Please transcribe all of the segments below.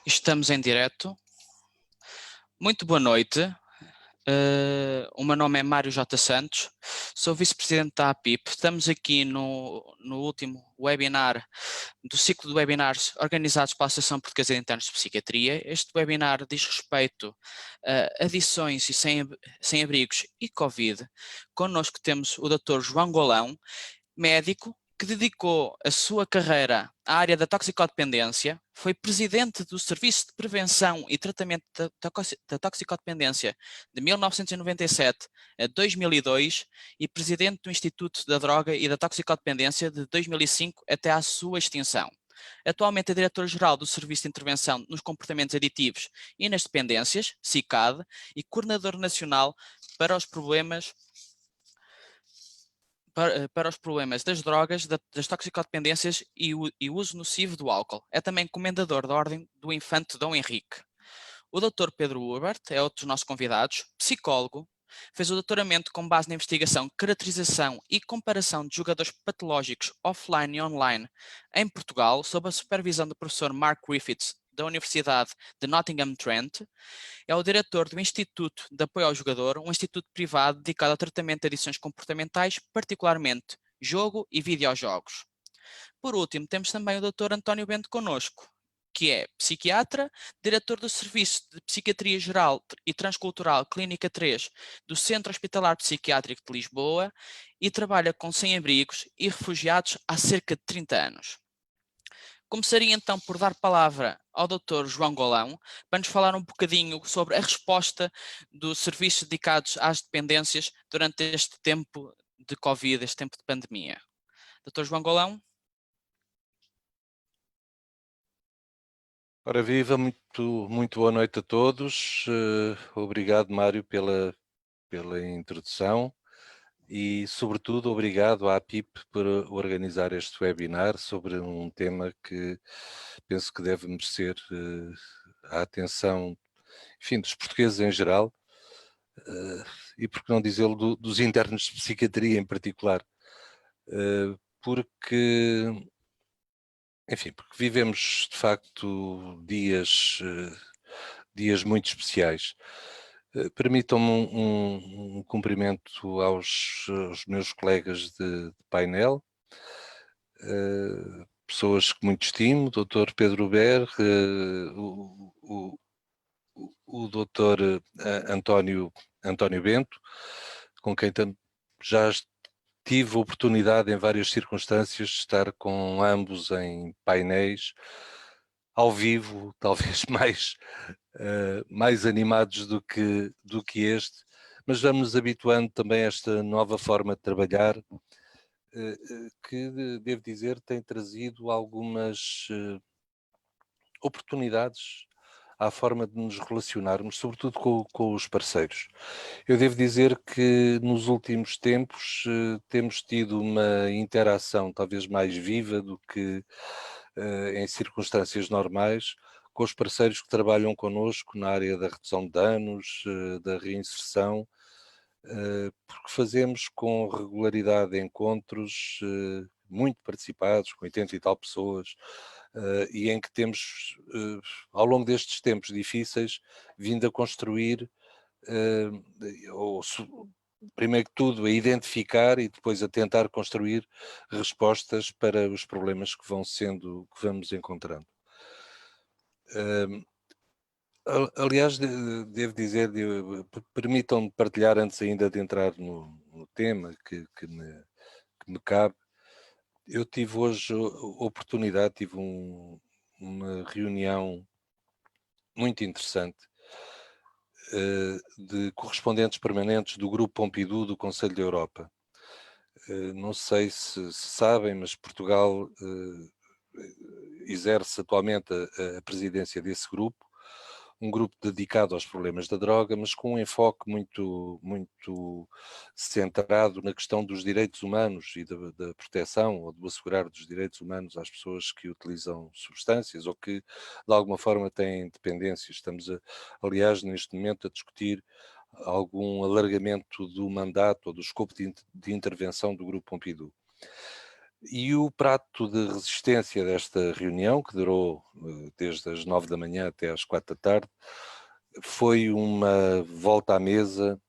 Estamos em direto. Muito boa noite. O meu nome é Mário J. Santos, sou vice-presidente da APIP. Estamos aqui no último webinar do ciclo de webinars organizados pela Associação Portuguesa de Internos de Psiquiatria. Este webinar diz respeito a adições e sem-abrigos e Covid. Connosco temos o Dr. João Golão, médico que dedicou a sua carreira à área da toxicodependência, foi presidente do Serviço de Prevenção e Tratamento da Toxicodependência de 1997 a 2002 e presidente do Instituto da Droga e da Toxicodependência de 2005 até à sua extinção. Atualmente é diretor-geral do Serviço de Intervenção nos Comportamentos Aditivos e nas Dependências, SICAD, e coordenador nacional para os problemas das drogas, das toxicodependências e o uso nocivo do álcool. É também comendador da Ordem do Infante Dom Henrique. O Dr. Pedro Hubert é outro dos nossos convidados, psicólogo, fez o doutoramento com base na investigação, caracterização e comparação de jogadores patológicos offline e online em Portugal, sob a supervisão do professor Mark Griffiths, da Universidade de Nottingham Trent. É o diretor do Instituto de Apoio ao Jogador, um instituto privado dedicado ao tratamento de adições comportamentais, particularmente jogo e videojogos. Por último, temos também o Dr. António Bento connosco, que é psiquiatra, diretor do Serviço de Psiquiatria Geral e Transcultural Clínica 3 do Centro Hospitalar Psiquiátrico de Lisboa e trabalha com sem-abrigos e refugiados há cerca de 30 anos. Começaria então por dar palavra ao Dr. João Golão para nos falar um bocadinho sobre a resposta dos serviços dedicados às dependências durante este tempo de Covid, este tempo de pandemia. Dr. João Golão? Ora viva, muito boa noite a todos. Obrigado, Mário, pela introdução e, sobretudo, obrigado à APIP por organizar este webinar sobre um tema que penso que deve merecer a atenção, enfim, dos portugueses em geral e, por que não dizê-lo, dos internos de psiquiatria em particular, porque vivemos, de facto, dias muito especiais. Permitam-me um cumprimento aos meus colegas de painel, pessoas que muito estimo, o Dr. Pedro Ber, o Dr. António Bento, com quem já tive a oportunidade em várias circunstâncias de estar com ambos em painéis, ao vivo, talvez mais animados do que este, mas vamos nos habituando também a esta nova forma de trabalhar, que, devo dizer, tem trazido algumas oportunidades à forma de nos relacionarmos, sobretudo com os parceiros. Eu devo dizer que nos últimos tempos temos tido uma interação talvez mais viva do que em circunstâncias normais, com os parceiros que trabalham connosco na área da redução de danos, da reinserção, porque fazemos com regularidade encontros muito participados, com 80 e tal pessoas, e em que temos, ao longo destes tempos difíceis, vindo a construir, primeiro que tudo, a identificar e depois a tentar construir respostas para os problemas que vamos encontrando. Aliás, devo dizer, permitam-me partilhar antes ainda de entrar no tema que me cabe. Eu tive hoje a oportunidade, tive uma reunião muito interessante de correspondentes permanentes do Grupo Pompidou do Conselho da Europa. Não sei se sabem, mas Portugal exerce atualmente a presidência desse grupo, um grupo dedicado aos problemas da droga, mas com um enfoque muito centrado na questão dos direitos humanos e da proteção ou do assegurar dos direitos humanos às pessoas que utilizam substâncias ou que de alguma forma têm dependências. Estamos, aliás, neste momento a discutir algum alargamento do mandato ou do escopo de intervenção do Grupo Pompidou. E o prato de resistência desta reunião, que durou desde as 9 da manhã até às 4 da tarde, foi uma volta à mesa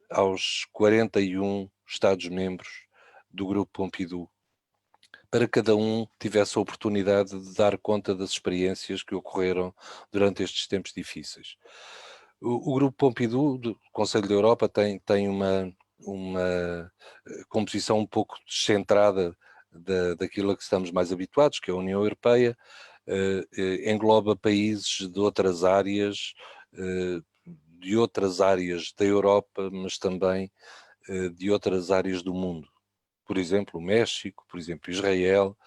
aos 41 Estados-membros do Grupo Pompidou, para que cada um tivesse a oportunidade de dar conta das experiências que ocorreram durante estes tempos difíceis. O Grupo Pompidou, do Conselho da Europa, tem uma composição um pouco descentrada daquilo a que estamos mais habituados, que é a União Europeia, engloba países de outras áreas da Europa, mas também de outras áreas do mundo. Por exemplo, o México, por exemplo, Israel,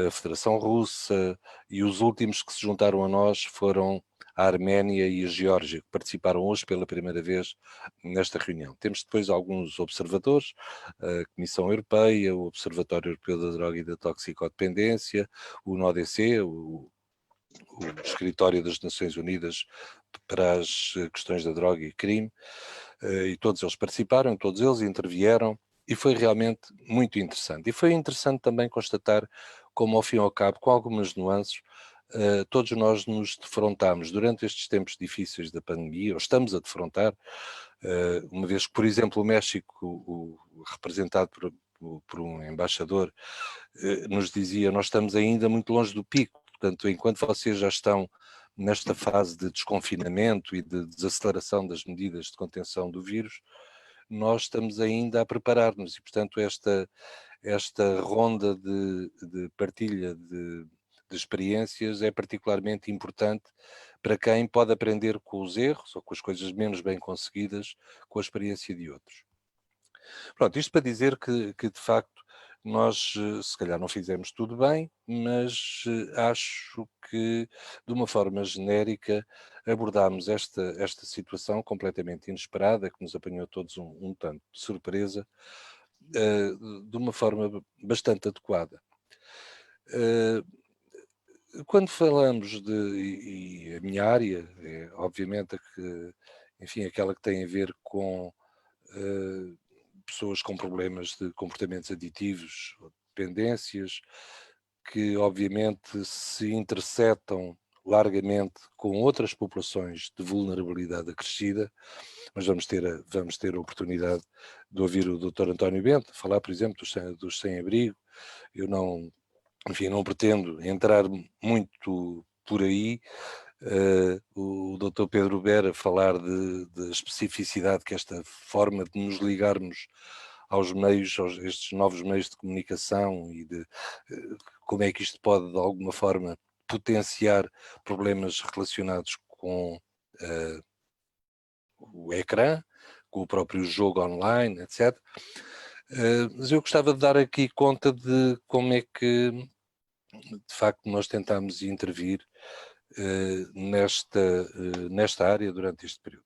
a Federação Russa, e os últimos que se juntaram a nós foram a Arménia e a Geórgia, que participaram hoje pela primeira vez nesta reunião. Temos depois alguns observadores, a Comissão Europeia, o Observatório Europeu da Droga e da Toxicodependência, o NODC, o Escritório das Nações Unidas para as questões da droga e crime, e todos eles participaram, todos eles intervieram, e foi realmente muito interessante. E foi interessante também constatar como, ao fim e ao cabo, com algumas nuances, todos nós nos defrontámos durante estes tempos difíceis da pandemia, ou estamos a defrontar, uma vez que, por exemplo, o México, representado por um embaixador, nos dizia: nós estamos ainda muito longe do pico, portanto, enquanto vocês já estão nesta fase de desconfinamento e de desaceleração das medidas de contenção do vírus, nós estamos ainda a preparar-nos e, portanto, esta ronda de partilha de experiências é particularmente importante para quem pode aprender com os erros ou com as coisas menos bem conseguidas com a experiência de outros. Pronto, isto para dizer que de facto nós se calhar não fizemos tudo bem, mas acho que de uma forma genérica abordámos esta situação completamente inesperada, que nos apanhou todos um tanto de surpresa, eh, de uma forma bastante adequada. Eh, Quando falamos e a minha área é obviamente a que, enfim, aquela que tem a ver com eh, pessoas com problemas de comportamentos aditivos ou dependências, que obviamente se intersetam largamente com outras populações de vulnerabilidade acrescida, mas vamos ter a oportunidade de ouvir o Dr. António Bento falar, por exemplo, dos sem-abrigo. Eu não, enfim, não pretendo entrar muito por aí. O Dr. Pedro Bera falar da especificidade que esta forma de nos ligarmos aos meios, estes novos meios de comunicação e de como é que isto pode, de alguma forma, potenciar problemas relacionados com eh, o ecrã, com o próprio jogo online, etc. Mas eu gostava de dar aqui conta de como é que, de facto, nós tentamos intervir nesta área durante este período.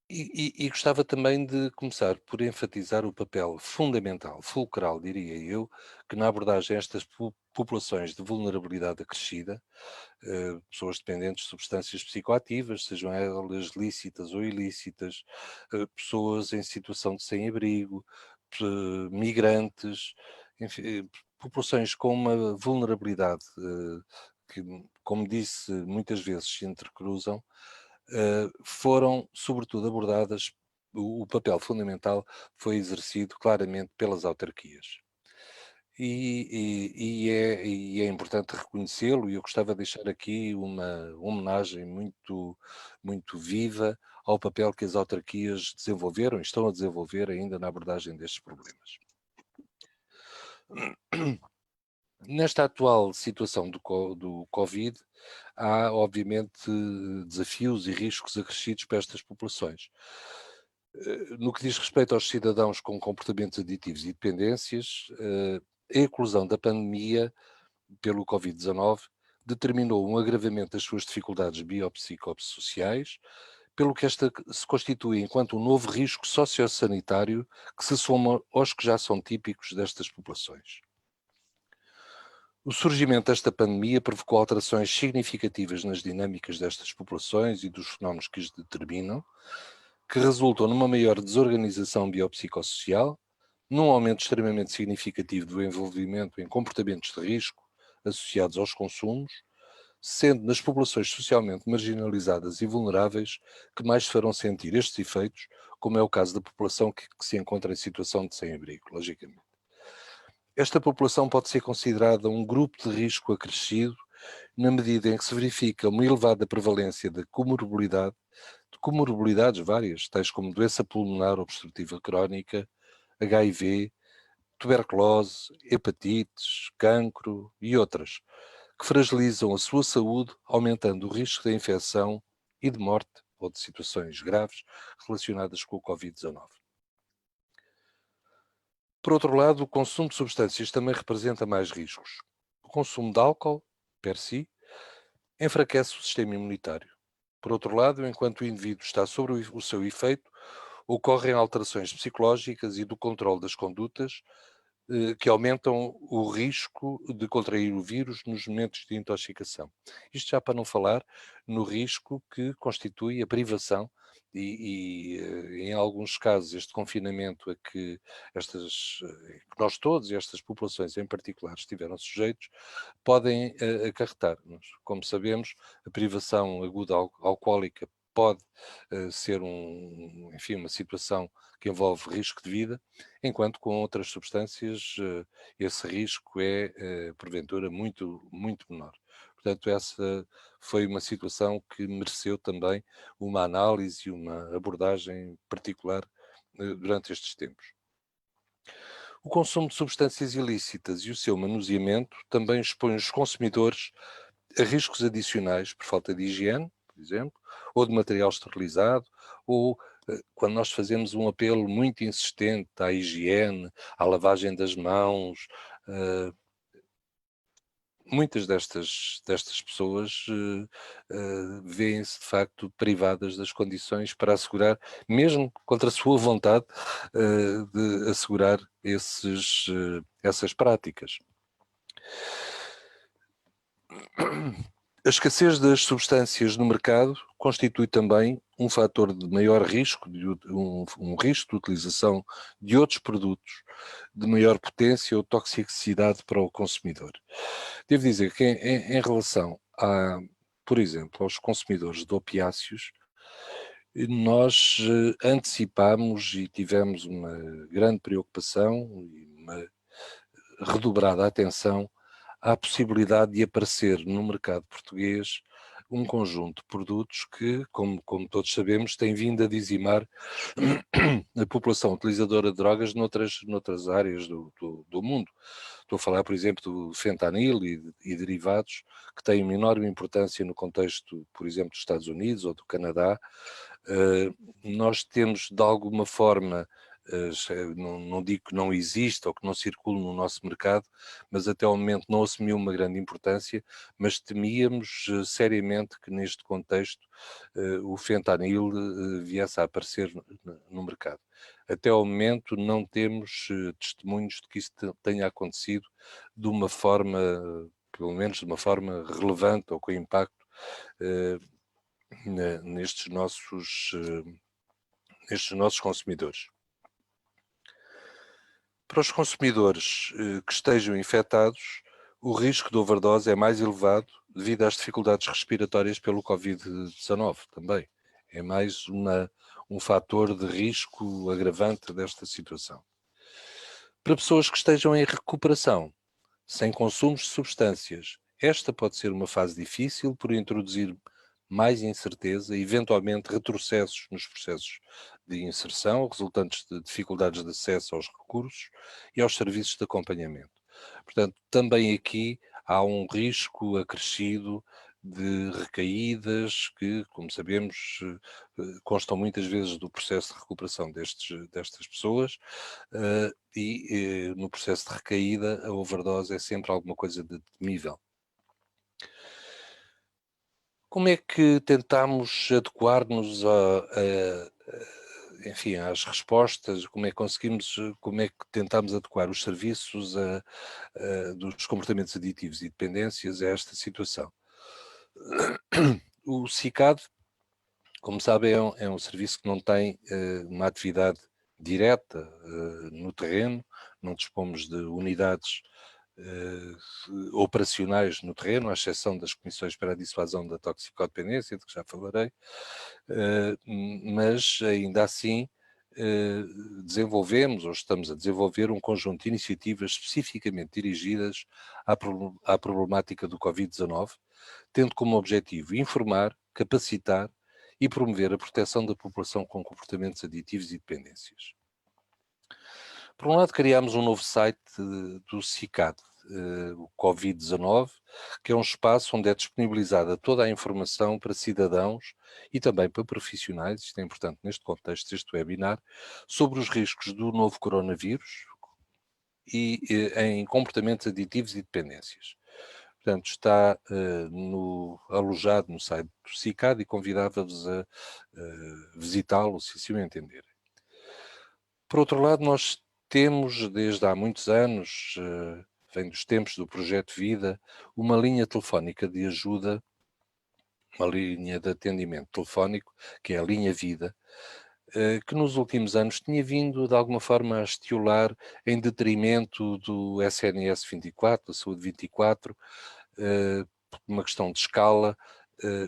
E gostava também de começar por enfatizar o papel fundamental, fulcral, diria eu, que na abordagem a estas populações de vulnerabilidade acrescida, pessoas dependentes de substâncias psicoativas, sejam elas lícitas ou ilícitas, pessoas em situação de sem-abrigo, migrantes, enfim, populações com uma vulnerabilidade que, como disse, muitas vezes se entrecruzam, foram sobretudo abordadas, o papel fundamental foi exercido claramente pelas autarquias. E é importante reconhecê-lo, e eu gostava de deixar aqui uma homenagem muito viva ao papel que as autarquias desenvolveram e estão a desenvolver ainda na abordagem destes problemas. Nesta atual situação do Covid, há obviamente desafios e riscos acrescidos para estas populações. No que diz respeito aos cidadãos com comportamentos aditivos e dependências, a eclosão da pandemia pelo Covid-19 determinou um agravamento das suas dificuldades biopsicossociais, pelo que esta se constitui enquanto um novo risco sociossanitário que se soma aos que já são típicos destas populações. O surgimento desta pandemia provocou alterações significativas nas dinâmicas destas populações e dos fenómenos que as determinam, que resultam numa maior desorganização biopsicossocial, num aumento extremamente significativo do envolvimento em comportamentos de risco associados aos consumos, sendo nas populações socialmente marginalizadas e vulneráveis que mais se farão sentir estes efeitos, como é o caso da população que se encontra em situação de sem-abrigo, logicamente. Esta população pode ser considerada um grupo de risco acrescido na medida em que se verifica uma elevada prevalência de comorbilidades várias, tais como doença pulmonar obstrutiva crónica, HIV, tuberculose, hepatites, cancro e outras, que fragilizam a sua saúde, aumentando o risco de infecção e de morte ou de situações graves relacionadas com o Covid-19. Por outro lado, o consumo de substâncias também representa mais riscos. O consumo de álcool, per si, enfraquece o sistema imunitário. Por outro lado, enquanto o indivíduo está sobre o seu efeito, ocorrem alterações psicológicas e do controle das condutas que aumentam o risco de contrair o vírus nos momentos de intoxicação. Isto já para não falar no risco que constitui a privação em alguns casos, este confinamento a que que nós todos e estas populações em particular estiveram sujeitos, podem acarretar. Como sabemos, a privação aguda alcoólica pode ser enfim, uma situação que envolve risco de vida, enquanto com outras substâncias esse risco é, porventura, muito, muito menor. Portanto, essa foi uma situação que mereceu também uma análise e uma abordagem particular durante estes tempos. O consumo de substâncias ilícitas e o seu manuseamento também expõe os consumidores a riscos adicionais por falta de higiene, por exemplo, ou de material esterilizado, ou quando nós fazemos um apelo muito insistente à higiene, à lavagem das mãos, muitas destas pessoas veem-se de facto privadas das condições para assegurar, mesmo contra a sua vontade, de assegurar essas práticas. A escassez das substâncias no mercado constitui também um fator de maior risco, um risco de utilização de outros produtos de maior potência ou toxicidade para o consumidor. Devo dizer que em relação por exemplo, aos consumidores de opiáceos, nós antecipámos e tivemos uma grande preocupação e uma redobrada atenção à possibilidade de aparecer no mercado português um conjunto de produtos que, como todos sabemos, tem vindo a dizimar a população utilizadora de drogas noutras áreas do mundo. Estou a falar, por exemplo, do fentanil e derivados, que têm uma enorme importância no contexto, por exemplo, dos Estados Unidos ou do Canadá. Nós temos, de alguma forma, não digo que não exista ou que não circule no nosso mercado, mas até ao momento não assumiu uma grande importância, mas temíamos seriamente que neste contexto o fentanil viesse a aparecer no mercado. Até ao momento não temos testemunhos de que isso tenha acontecido de uma forma, pelo menos de uma forma relevante ou com impacto nestes nossos consumidores. Para os consumidores que estejam infectados, o risco de overdose é mais elevado devido às dificuldades respiratórias pelo Covid-19 também. É mais um fator de risco agravante desta situação. Para pessoas que estejam em recuperação, sem consumos de substâncias, esta pode ser uma fase difícil por introduzir mais incerteza e eventualmente retrocessos nos processos de inserção, resultantes de dificuldades de acesso aos recursos e aos serviços de acompanhamento. Portanto, também aqui há um risco acrescido de recaídas que, como sabemos, constam muitas vezes do processo de recuperação destas pessoas e no processo de recaída a overdose é sempre alguma coisa de temível. Como é que tentamos adequar-nos enfim, às respostas? Como é que como é que tentamos adequar os serviços dos comportamentos aditivos e dependências a esta situação? O SICAD, como sabem, é um serviço que não tem uma atividade direta no terreno, não dispomos de unidades operacionais no terreno, à exceção das comissões para a dissuasão da toxicodependência, de que já falarei, mas ainda assim desenvolvemos ou estamos a desenvolver um conjunto de iniciativas especificamente dirigidas à problemática do Covid-19, tendo como objetivo informar, capacitar e promover a proteção da população com comportamentos aditivos e dependências. Por um lado, criámos um novo site do CICAD, o Covid-19, que é um espaço onde é disponibilizada toda a informação para cidadãos e também para profissionais, isto é importante neste contexto deste webinar, sobre os riscos do novo coronavírus e em comportamentos aditivos e dependências. Portanto, está alojado no site do CICAD e convidava-vos a visitá-lo, se assim o entenderem. Por outro lado, nós temos, desde há muitos anos, vem dos tempos do Projeto Vida, uma linha telefónica de ajuda, uma linha de atendimento telefónico, que é a Linha Vida, que nos últimos anos tinha vindo, de alguma forma, a estiolar em detrimento do SNS 24, da Saúde 24, por uma questão de escala.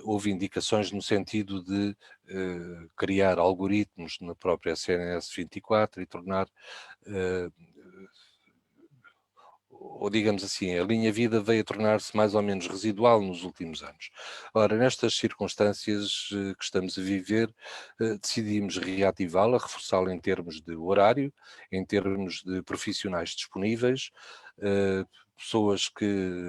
Houve indicações no sentido de criar algoritmos na própria SNS 24 e tornar, ou digamos assim, a Linha Vida veio a tornar-se mais ou menos residual nos últimos anos. Ora, nestas circunstâncias que estamos a viver, decidimos reativá-la, reforçá-la em termos de horário, em termos de profissionais disponíveis, pessoas que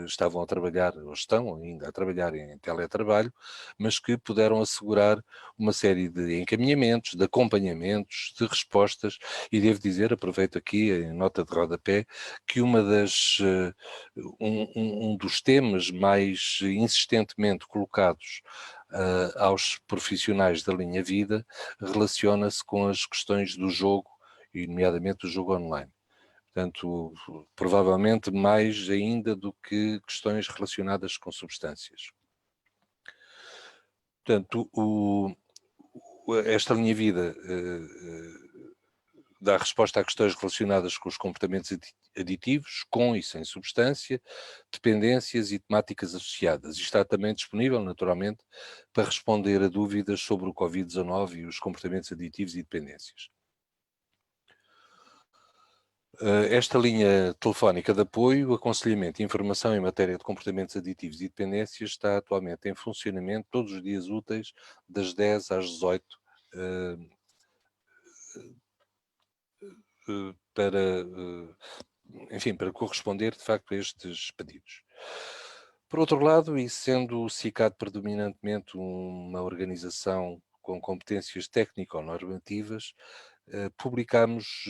estavam a trabalhar, ou estão ainda a trabalhar em teletrabalho, mas que puderam assegurar uma série de encaminhamentos, de acompanhamentos, de respostas, e devo dizer, aproveito aqui em nota de rodapé, que um dos temas mais insistentemente colocados aos profissionais da Linha Vida relaciona-se com as questões do jogo, e nomeadamente o jogo online. Portanto, provavelmente mais ainda do que questões relacionadas com substâncias. Portanto, esta Linha Vida dá resposta a questões relacionadas com os comportamentos aditivos, com e sem substância, dependências e temáticas associadas. E está também disponível, naturalmente, para responder a dúvidas sobre o Covid-19 e os comportamentos aditivos e dependências. Esta linha telefónica de apoio, aconselhamento e informação em matéria de comportamentos aditivos e dependências está atualmente em funcionamento todos os dias úteis, das 10 às 18, para corresponder de facto a estes pedidos. Por outro lado, e sendo o CICAD predominantemente uma organização com competências técnico-normativas, publicamos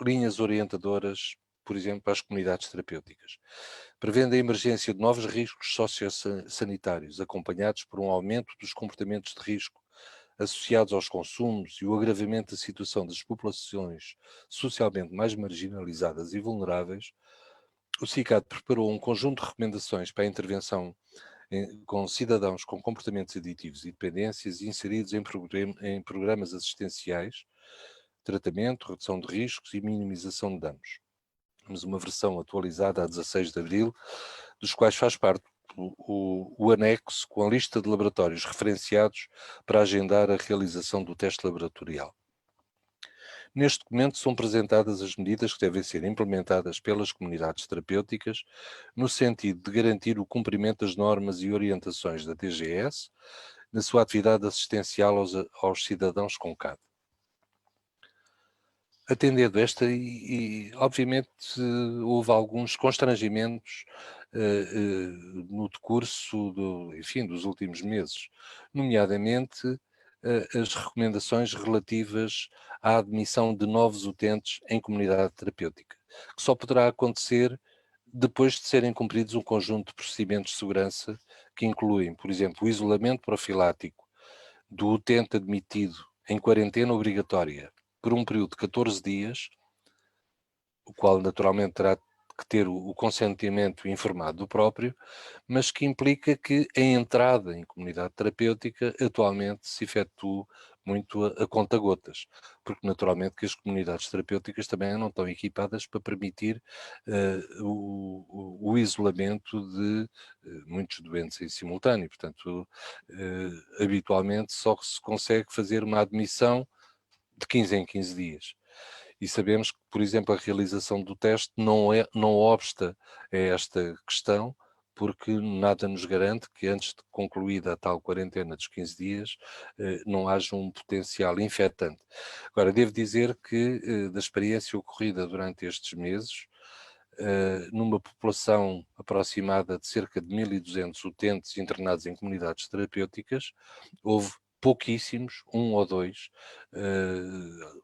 linhas orientadoras, por exemplo, para as comunidades terapêuticas, prevendo a emergência de novos riscos sociosanitários, acompanhados por um aumento dos comportamentos de risco associados aos consumos e o agravamento da situação das populações socialmente mais marginalizadas e vulneráveis. O CICAD preparou um conjunto de recomendações para a intervenção com cidadãos com comportamentos aditivos e dependências inseridos em programas assistenciais, tratamento, redução de riscos e minimização de danos. Temos uma versão atualizada a 16 de abril, dos quais faz parte o anexo com a lista de laboratórios referenciados para agendar a realização do teste laboratorial. Neste documento são apresentadas as medidas que devem ser implementadas pelas comunidades terapêuticas no sentido de garantir o cumprimento das normas e orientações da DGS na sua atividade assistencial aos cidadãos com CAD. Atendendo esta, obviamente houve alguns constrangimentos no decurso dos últimos meses, nomeadamente as recomendações relativas à admissão de novos utentes em comunidade terapêutica, que só poderá acontecer depois de serem cumpridos um conjunto de procedimentos de segurança que incluem, por exemplo, o isolamento profilático do utente admitido em quarentena obrigatória por um período de 14 dias, o qual naturalmente terá que ter o consentimento informado do próprio, mas que implica que a entrada em comunidade terapêutica atualmente se efetue muito a conta-gotas, porque naturalmente que as comunidades terapêuticas também não estão equipadas para permitir o isolamento de muitos doentes em simultâneo. Portanto, habitualmente só se consegue fazer uma admissão de 15 em 15 dias. E sabemos que, por exemplo, a realização do teste não obsta a esta questão, porque nada nos garante que antes de concluída a tal quarentena dos 15 dias, não haja um potencial infectante. Agora, devo dizer que, da experiência ocorrida durante estes meses, numa população aproximada de cerca de 1.200 utentes internados em comunidades terapêuticas, houve pouquíssimos, um ou dois,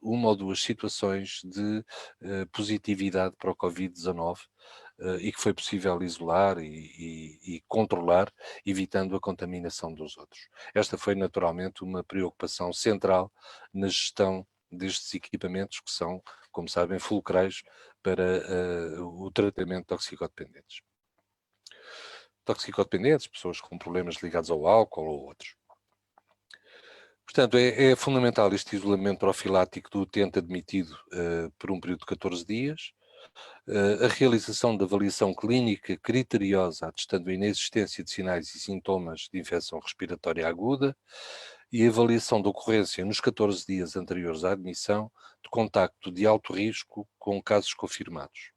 uma ou duas situações de positividade para o Covid-19 e que foi possível isolar e controlar, evitando a contaminação dos outros. Esta foi naturalmente uma preocupação central na gestão destes equipamentos que são, como sabem, fulcrais para o tratamento de toxicodependentes. Toxicodependentes, pessoas com problemas ligados ao álcool ou outros. Portanto, é fundamental este isolamento profilático do utente admitido por um período de 14 dias, a realização da avaliação clínica criteriosa atestando a inexistência de sinais e sintomas de infecção respiratória aguda e a avaliação da ocorrência nos 14 dias anteriores à admissão de contacto de alto risco com casos confirmados.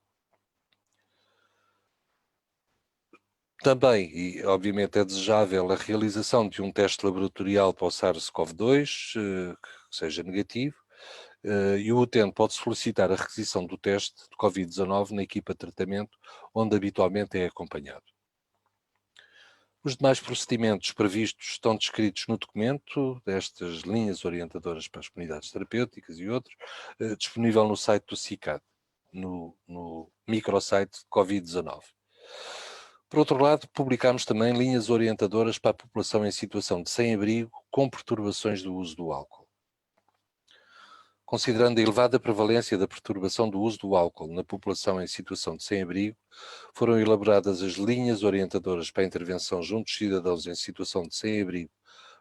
Também, e obviamente é desejável, a realização de um teste laboratorial para o SARS-CoV-2, que seja negativo, e o utente pode solicitar a requisição do teste de Covid-19 na equipa de tratamento, onde habitualmente é acompanhado. Os demais procedimentos previstos estão descritos no documento destas linhas orientadoras para as comunidades terapêuticas e outros, disponível no site do CICAD, no microsite de Covid-19. Por outro lado, publicámos também linhas orientadoras para a população em situação de sem-abrigo com perturbações do uso do álcool. Considerando a elevada prevalência da perturbação do uso do álcool na população em situação de sem-abrigo, foram elaboradas as linhas orientadoras para a intervenção junto dos cidadãos em situação de sem-abrigo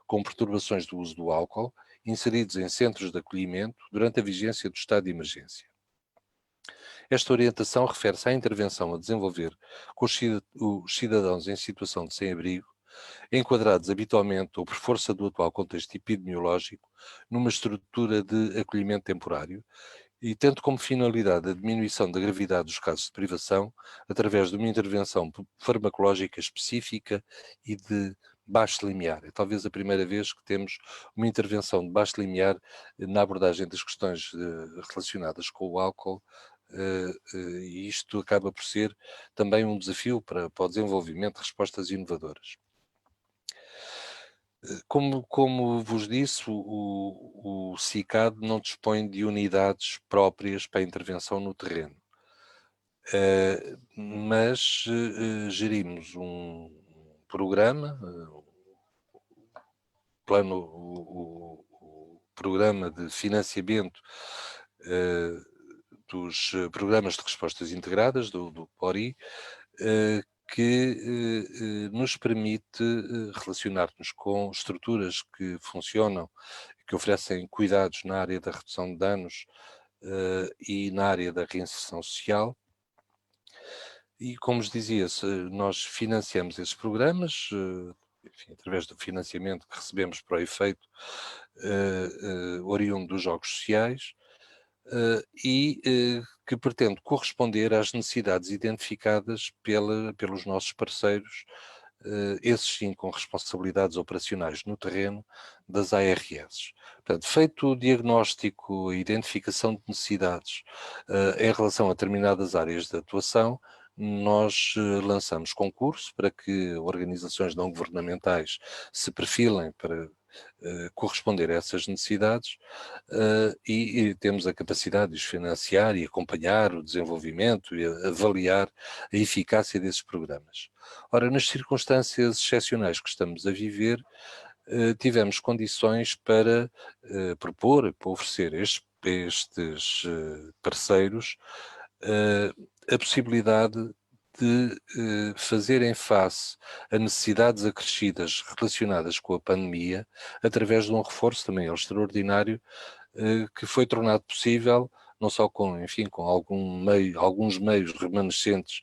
com perturbações do uso do álcool, inseridos em centros de acolhimento durante a vigência do estado de emergência. Esta orientação refere-se à intervenção a desenvolver com os cidadãos em situação de sem-abrigo, enquadrados habitualmente ou por força do atual contexto epidemiológico, numa estrutura de acolhimento temporário e tendo como finalidade a diminuição da gravidade dos casos de privação através de uma intervenção farmacológica específica e de baixo limiar. É talvez a primeira vez que temos uma intervenção de baixo limiar na abordagem das questões relacionadas com o álcool, e isto acaba por ser também um desafio para o desenvolvimento de respostas inovadoras. Como vos disse, o CICAD não dispõe de unidades próprias para a intervenção no terreno, mas gerimos um programa, o programa de financiamento dos programas de respostas integradas do PORI, que nos permite relacionar-nos com estruturas que funcionam, que oferecem cuidados na área da redução de danos e na área da reinserção social. E, como vos dizia, nós financiamos esses programas, enfim, através do financiamento que recebemos para o efeito, oriundo dos jogos sociais, que pretende corresponder às necessidades identificadas pelos nossos parceiros, esses sim com responsabilidades operacionais no terreno das ARS. Portanto, feito o diagnóstico e identificação de necessidades em relação a determinadas áreas de atuação, nós lançamos concurso para que organizações não governamentais se perfilem para corresponder a essas necessidades e temos a capacidade de os financiar e acompanhar o desenvolvimento e avaliar a eficácia desses programas. Ora, nas circunstâncias excepcionais que estamos a viver, tivemos condições para propor, para oferecer estes parceiros a possibilidade de fazerem face a necessidades acrescidas relacionadas com a pandemia, através de um reforço também extraordinário, que foi tornado possível não só com, enfim, com alguns meios remanescentes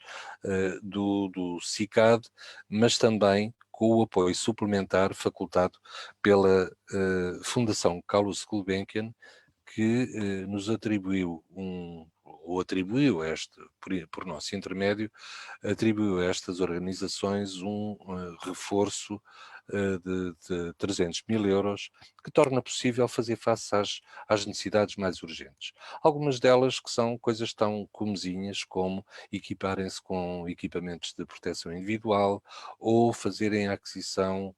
do CICAD, mas também com o apoio suplementar facultado pela Fundação Carlos Gulbenkian, que nos atribuiu ou atribuiu por nosso intermédio, atribuiu a estas organizações um reforço de 300 mil euros, que torna possível fazer face às necessidades mais urgentes. Algumas delas que são coisas tão comezinhas como equiparem-se com equipamentos de proteção individual ou fazerem a aquisição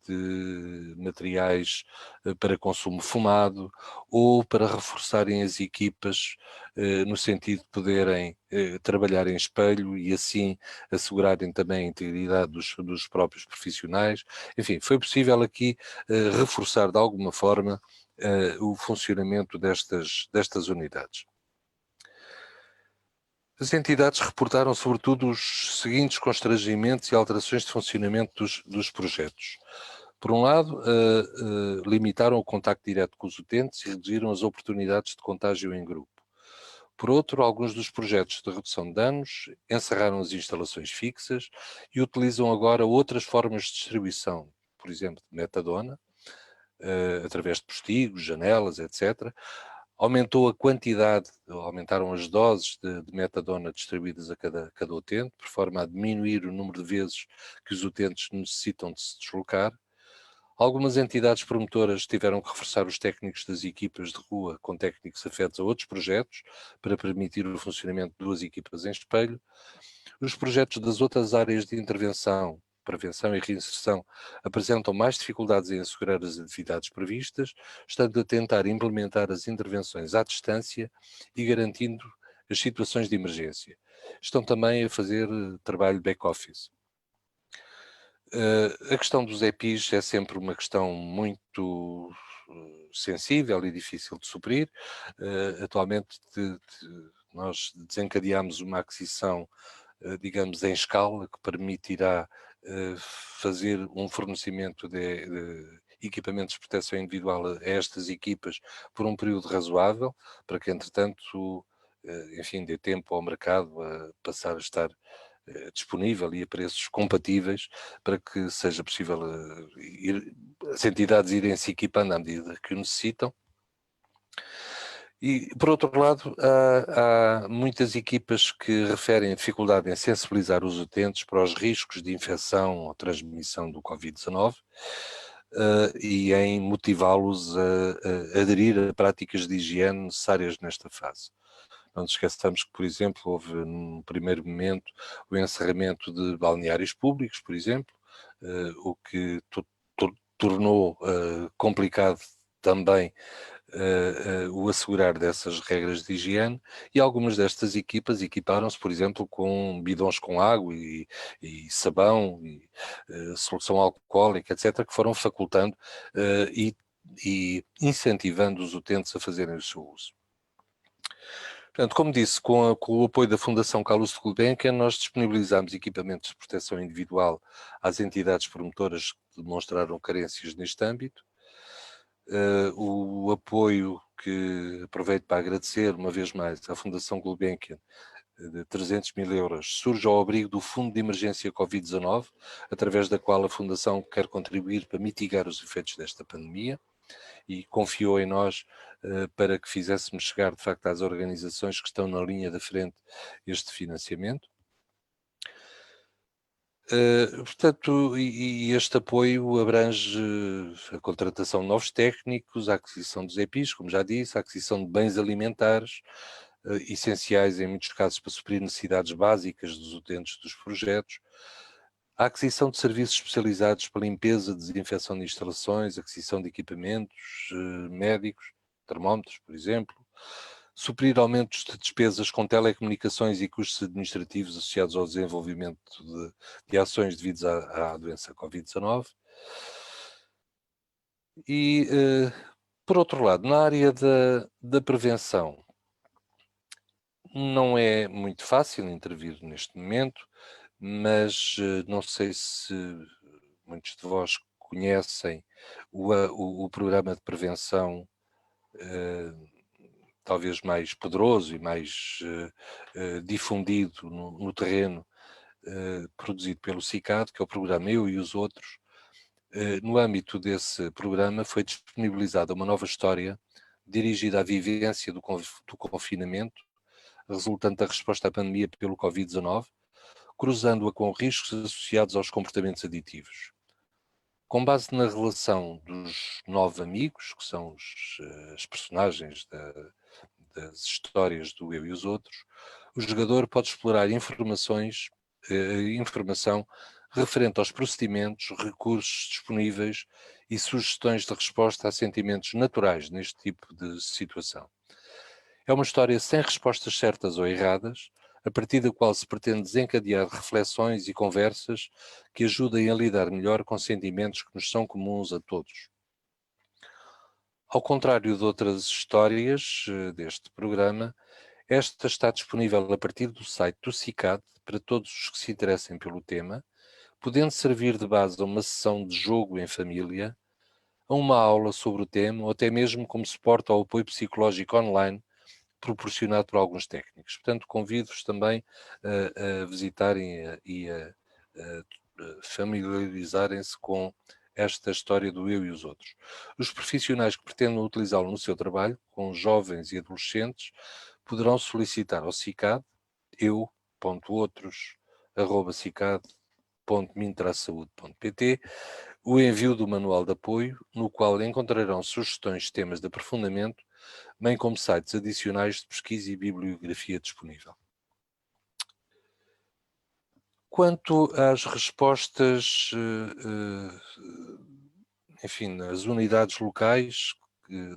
de materiais para consumo fumado, ou para reforçarem as equipas no sentido de poderem trabalhar em espelho e assim assegurarem também a integridade dos próprios profissionais. Enfim, foi possível aqui reforçar de alguma forma o funcionamento destas unidades. As entidades reportaram sobretudo os seguintes constrangimentos e alterações de funcionamento dos projetos. Por um lado, limitaram o contacto direto com os utentes e reduziram as oportunidades de contágio em grupo. Por outro, alguns dos projetos de redução de danos encerraram as instalações fixas e utilizam agora outras formas de distribuição, por exemplo, de metadona, através de postigos, janelas, etc. Aumentaram as doses de metadona distribuídas a cada utente, por forma a diminuir o número de vezes que os utentes necessitam de se deslocar. Algumas entidades promotoras tiveram que reforçar os técnicos das equipas de rua com técnicos afetos a outros projetos, para permitir o funcionamento de 2 equipas em espelho. Os projetos das outras áreas de intervenção, prevenção e reinserção, apresentam mais dificuldades em assegurar as atividades previstas, estando a tentar implementar as intervenções à distância e garantindo as situações de emergência. Estão também a fazer trabalho back-office. A questão dos EPIs é sempre uma questão muito sensível e difícil de suprir. Atualmente nós desencadeámos uma aquisição, digamos, em escala, que permitirá fazer um fornecimento de equipamentos de proteção individual a estas equipas por um período razoável, para que, entretanto, enfim, dê tempo ao mercado a passar a estar disponível e a preços compatíveis, para que seja possível as entidades irem se equipando à medida que o necessitam. E, por outro lado, há muitas equipas que referem dificuldade em sensibilizar os utentes para os riscos de infecção ou transmissão do Covid-19 e em motivá-los a aderir a práticas de higiene necessárias nesta fase. Não nos esqueçamos que, por exemplo, houve num primeiro momento o encerramento de balneários públicos, por exemplo, o que tornou complicado também o assegurar dessas regras de higiene, e algumas destas equipas equiparam-se, por exemplo, com bidões com água e sabão e solução alcoólica, etc., que foram facultando e incentivando os utentes a fazerem o seu uso. Portanto, como disse, com o apoio da Fundação Carlos Gulbenkian, nós disponibilizamos equipamentos de proteção individual às entidades promotoras que demonstraram carências neste âmbito. O apoio, que aproveito para agradecer uma vez mais à Fundação Gulbenkian, de 300 mil euros, surge ao abrigo do Fundo de Emergência Covid-19, através da qual a Fundação quer contribuir para mitigar os efeitos desta pandemia, e confiou em nós para que fizéssemos chegar, de facto, às organizações que estão na linha da frente este financiamento. Portanto, este apoio abrange a contratação de novos técnicos, a aquisição dos EPIs, como já disse, a aquisição de bens alimentares, essenciais em muitos casos para suprir necessidades básicas dos utentes dos projetos, a aquisição de serviços especializados para limpeza, desinfecção de instalações, aquisição de equipamentos médicos, termómetros, por exemplo, suprir aumentos de despesas com telecomunicações e custos administrativos associados ao desenvolvimento de ações devidas à doença Covid-19. E, por outro lado, na área da prevenção, Não é muito fácil intervir neste momento, mas não sei se muitos de vós conhecem o programa de prevenção, eh, talvez mais poderoso e mais difundido no terreno, produzido pelo CICAD, que é o programa Eu e os Outros. No âmbito desse programa foi disponibilizada uma nova história dirigida à vivência do confinamento, resultante da resposta à pandemia pelo Covid-19, cruzando-a com riscos associados aos comportamentos aditivos. Com base na relação dos 9 amigos, que são as personagens das histórias do Eu e os Outros, o jogador pode explorar informação referente aos procedimentos, recursos disponíveis e sugestões de resposta a sentimentos naturais neste tipo de situação. É uma história sem respostas certas ou erradas, a partir da qual se pretende desencadear reflexões e conversas que ajudem a lidar melhor com sentimentos que nos são comuns a todos. Ao contrário de outras histórias deste programa, esta está disponível a partir do site do CICAD para todos os que se interessem pelo tema, podendo servir de base a uma sessão de jogo em família, a uma aula sobre o tema ou até mesmo como suporte ao apoio psicológico online proporcionado por alguns técnicos. Portanto, convido-vos também a visitarem e a familiarizarem-se com esta história do Eu e os Outros. Os profissionais que pretendam utilizá-lo no seu trabalho, com jovens e adolescentes, poderão solicitar ao CICAD, eu.outros@cicad.min-saúde.pt, o envio do manual de apoio, no qual encontrarão sugestões de temas de aprofundamento, bem como sites adicionais de pesquisa e bibliografia disponível. Quanto às respostas, enfim, nas unidades locais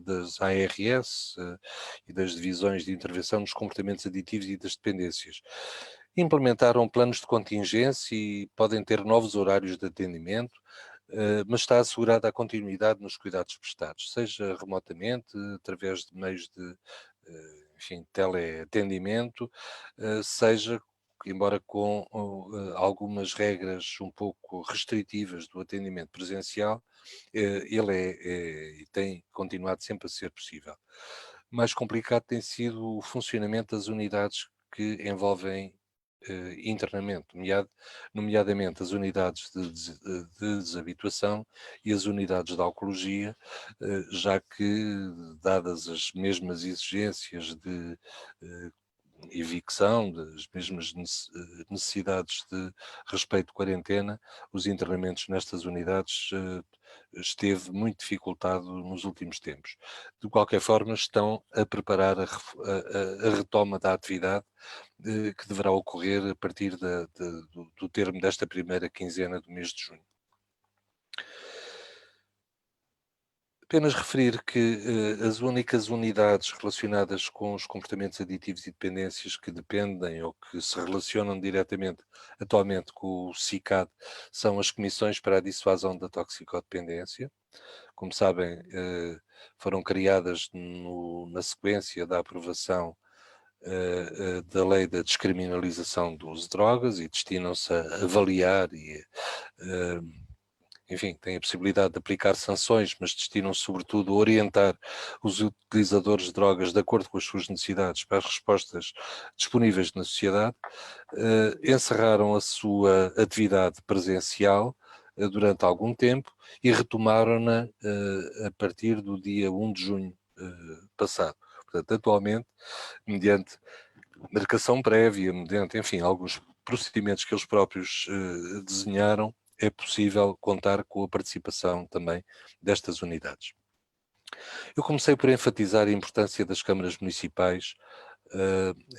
das ARS e das divisões de intervenção nos comportamentos aditivos e das dependências, implementaram planos de contingência e podem ter novos horários de atendimento, mas está assegurada a continuidade nos cuidados prestados, seja remotamente, através de meios de, enfim, teleatendimento, seja, embora com algumas regras um pouco restritivas do atendimento presencial, ele e tem continuado sempre a ser possível. Mais complicado tem sido o funcionamento das unidades que envolvem internamento, nomeadamente as unidades de desabituação e as unidades de oncologia, já que, dadas as mesmas exigências de eh, evicção, das mesmas necessidades de respeito de quarentena, os internamentos nestas unidades esteve muito dificultado nos últimos tempos. De qualquer forma, estão a preparar a retoma da atividade que deverá ocorrer a partir do termo desta primeira quinzena do mês de junho. Apenas referir que as únicas unidades relacionadas com os comportamentos aditivos e dependências que dependem ou que se relacionam diretamente atualmente com o CICAD são as comissões para a dissuasão da toxicodependência. Como sabem, foram criadas na sequência da aprovação da lei da descriminalização do uso de drogas e destinam-se a avaliar e enfim, têm a possibilidade de aplicar sanções, mas destinam-se sobretudo a orientar os utilizadores de drogas de acordo com as suas necessidades para as respostas disponíveis na sociedade. Encerraram a sua atividade presencial durante algum tempo e retomaram-na a partir do dia 1 de junho passado. Portanto, atualmente, mediante marcação prévia, mediante, enfim, alguns procedimentos que eles próprios desenharam, é possível contar com a participação também destas unidades. Eu comecei por enfatizar a importância das câmaras municipais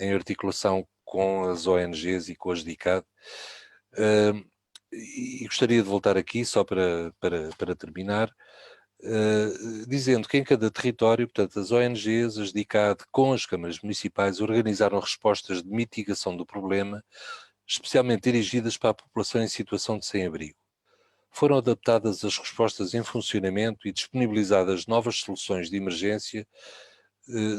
em articulação com as ONGs e com as DICAD, e gostaria de voltar aqui só para terminar, dizendo que em cada território, portanto, as ONGs, as DICAD, com as câmaras municipais, organizaram respostas de mitigação do problema, especialmente dirigidas para a população em situação de sem-abrigo. Foram adaptadas as respostas em funcionamento e disponibilizadas novas soluções de emergência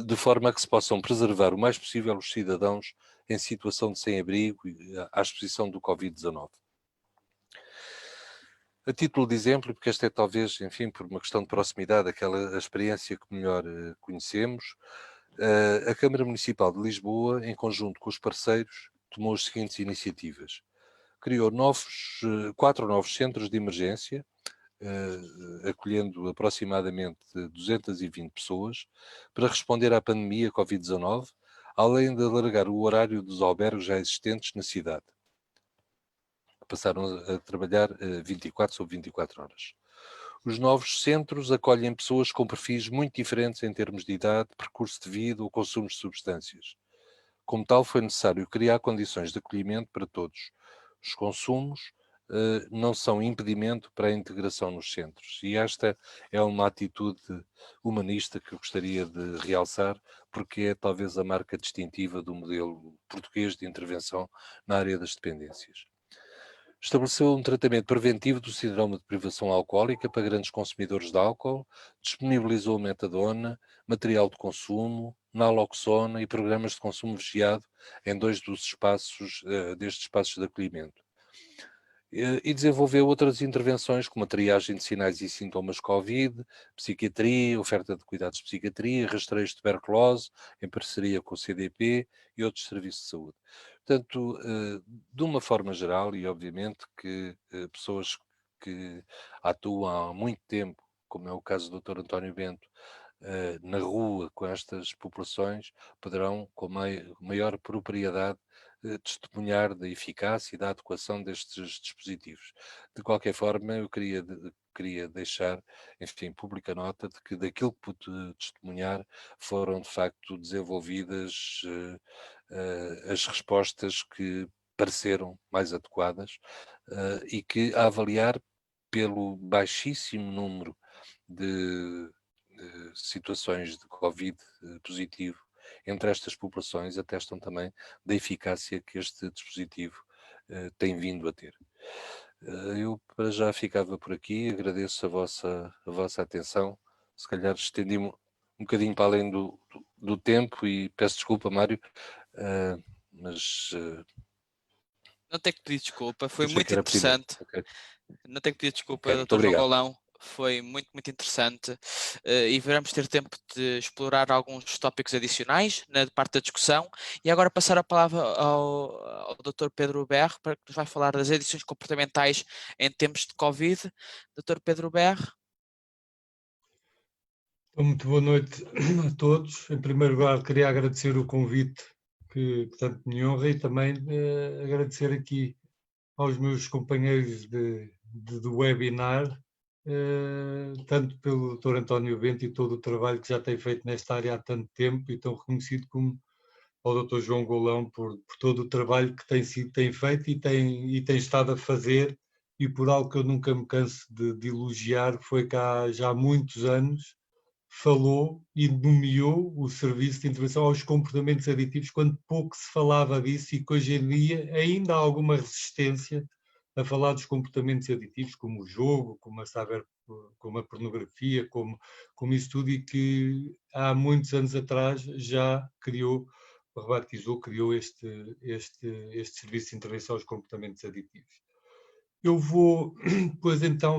de forma a que se possam preservar o mais possível os cidadãos em situação de sem-abrigo à exposição do Covid-19. A título de exemplo, porque esta é talvez, enfim, por uma questão de proximidade, aquela experiência que melhor conhecemos, a Câmara Municipal de Lisboa, em conjunto com os parceiros, tomou as seguintes iniciativas. Criou 4 novos centros de emergência, acolhendo aproximadamente 220 pessoas, para responder à pandemia Covid-19, além de alargar o horário dos albergues já existentes na cidade. Passaram a trabalhar 24 sobre 24 horas. Os novos centros acolhem pessoas com perfis muito diferentes em termos de idade, percurso de vida ou consumo de substâncias. Como tal, foi necessário criar condições de acolhimento para todos. Os consumos não são impedimento para a integração nos centros. E esta é uma atitude humanista que eu gostaria de realçar, porque é talvez a marca distintiva do modelo português de intervenção na área das dependências. Estabeleceu um tratamento preventivo do síndrome de privação alcoólica para grandes consumidores de álcool, disponibilizou metadona, material de consumo, naloxona e programas de consumo vigiado em 2 dos espaços, destes espaços de acolhimento. E desenvolveu outras intervenções, como a triagem de sinais e sintomas Covid, psiquiatria, oferta de cuidados de psiquiatria, rastreios de tuberculose, em parceria com o CDP e outros serviços de saúde. Portanto, de uma forma geral, e obviamente que pessoas que atuam há muito tempo, como é o caso do Dr. António Bento, na rua com estas populações, poderão, com maior propriedade, testemunhar da eficácia e da adequação destes dispositivos. De qualquer forma, eu queria deixar, enfim, pública nota de que daquilo que pude testemunhar foram, de facto, desenvolvidas as respostas que pareceram mais adequadas e que, a avaliar pelo baixíssimo número de situações de Covid positivo entre estas populações, atestam também da eficácia que este dispositivo tem vindo a ter. Eu para já ficava por aqui, agradeço a vossa atenção, se calhar estendi-me um bocadinho para além do tempo e peço desculpa, Mário, mas Não tenho que pedir desculpa, foi achei muito que era pertinente. interessante. Okay. Não tenho que pedir desculpa, Okay, muito Dr. João obrigado. Golão. Foi muito, muito interessante e veremos ter tempo de explorar alguns tópicos adicionais na parte da discussão. E agora passar a palavra ao Dr. Pedro Berro, para que nos vai falar das edições comportamentais em tempos de Covid. Dr. Pedro Berro. Muito boa noite a todos. Em primeiro lugar, queria agradecer o convite que tanto me honra e também agradecer aqui aos meus companheiros do webinar, tanto pelo Dr. António Bento e todo o trabalho que já tem feito nesta área há tanto tempo e tão reconhecido como ao Dr. João Golão por todo o trabalho que tem feito e tem estado a fazer, e por algo que eu nunca me canso de elogiar, foi que há já muitos anos falou e nomeou o Serviço de Intervenção aos Comportamentos Aditivos, quando pouco se falava disso, e que hoje em dia ainda há alguma resistência a falar dos comportamentos aditivos, como o jogo, como a pornografia, como isso tudo, e que há muitos anos atrás já criou este Serviço de Intervenção aos Comportamentos Aditivos. Eu vou, depois então,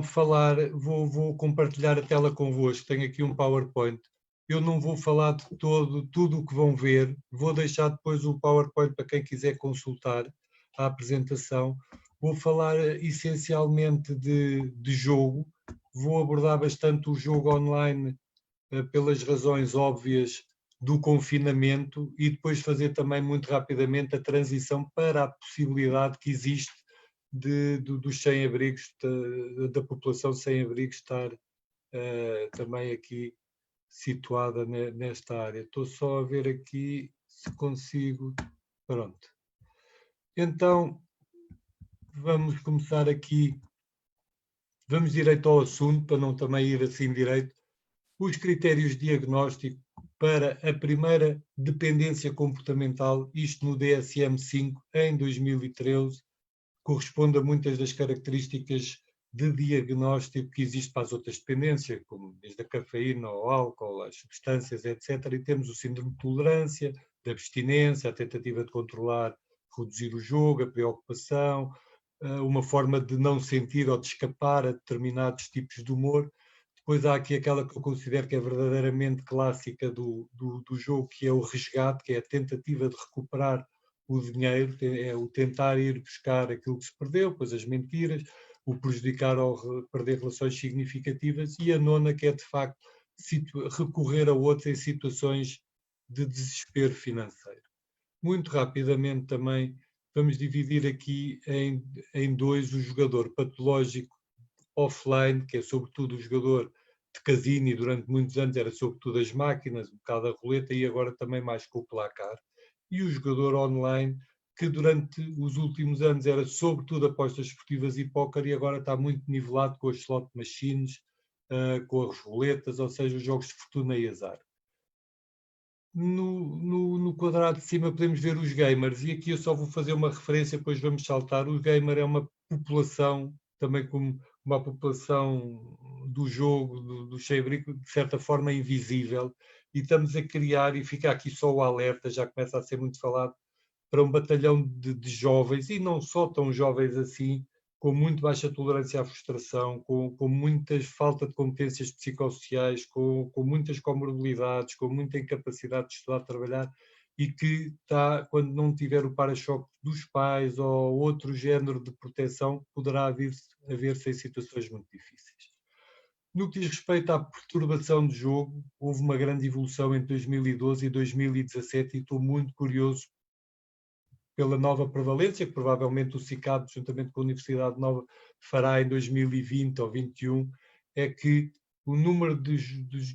vou compartilhar a tela convosco, tenho aqui um PowerPoint. Eu não vou falar de tudo o que vão ver, vou deixar depois o PowerPoint para quem quiser consultar a apresentação. Vou falar essencialmente de jogo, vou abordar bastante o jogo online pelas razões óbvias do confinamento, e depois fazer também muito rapidamente a transição para a possibilidade que existe dos sem-abrigos, da população sem-abrigo estar também aqui situada nesta área. Estou só a ver aqui se consigo. Pronto. Então, vamos começar aqui. Vamos direito ao assunto, para não também ir assim direito. Os critérios de diagnóstico para a primeira dependência comportamental, isto no DSM-5, em 2013, corresponde a muitas das características de diagnóstico que existe para as outras dependências, como desde a cafeína ao álcool, as substâncias, etc. E temos o síndrome de tolerância, de abstinência, a tentativa de controlar, reduzir o jogo, a preocupação, uma forma de não sentir ou de escapar a determinados tipos de humor. Depois há aqui aquela que eu considero que é verdadeiramente clássica do jogo, que é o resgate, que é a tentativa de recuperar o dinheiro, é o tentar ir buscar aquilo que se perdeu, depois as mentiras, o prejudicar ou perder relações significativas, e a nona, que é de facto recorrer a outros em situações de desespero financeiro. Muito rapidamente também vamos dividir aqui em dois: o jogador patológico offline, que é sobretudo o jogador de casino, e durante muitos anos era sobretudo as máquinas, um bocado a roleta, e agora também mais com o placar, e o jogador online, que durante os últimos anos era sobretudo apostas esportivas e póquer, e agora está muito nivelado com as slot machines, com as roletas, ou seja, os jogos de fortuna e azar. No quadrado de cima podemos ver os gamers, e aqui eu só vou fazer uma referência, depois vamos saltar. O gamer é uma população, também como uma população do jogo, do Xebrico, de certa forma invisível, e estamos a criar, e fica aqui só o alerta, já começa a ser muito falado, para um batalhão de jovens, e não só tão jovens assim, com muito baixa tolerância à frustração, com muita falta de competências psicossociais, com muitas comorbilidades, com muita incapacidade de estudar, de trabalhar, e que está, quando não tiver o para-choque dos pais ou outro género de proteção, poderá haver-se em situações muito difíceis. No que diz respeito à perturbação de jogo, houve uma grande evolução entre 2012 e 2017, e estou muito curioso pela nova prevalência, que provavelmente o CICAD, juntamente com a Universidade Nova, fará em 2020 ou 2021, é que o número de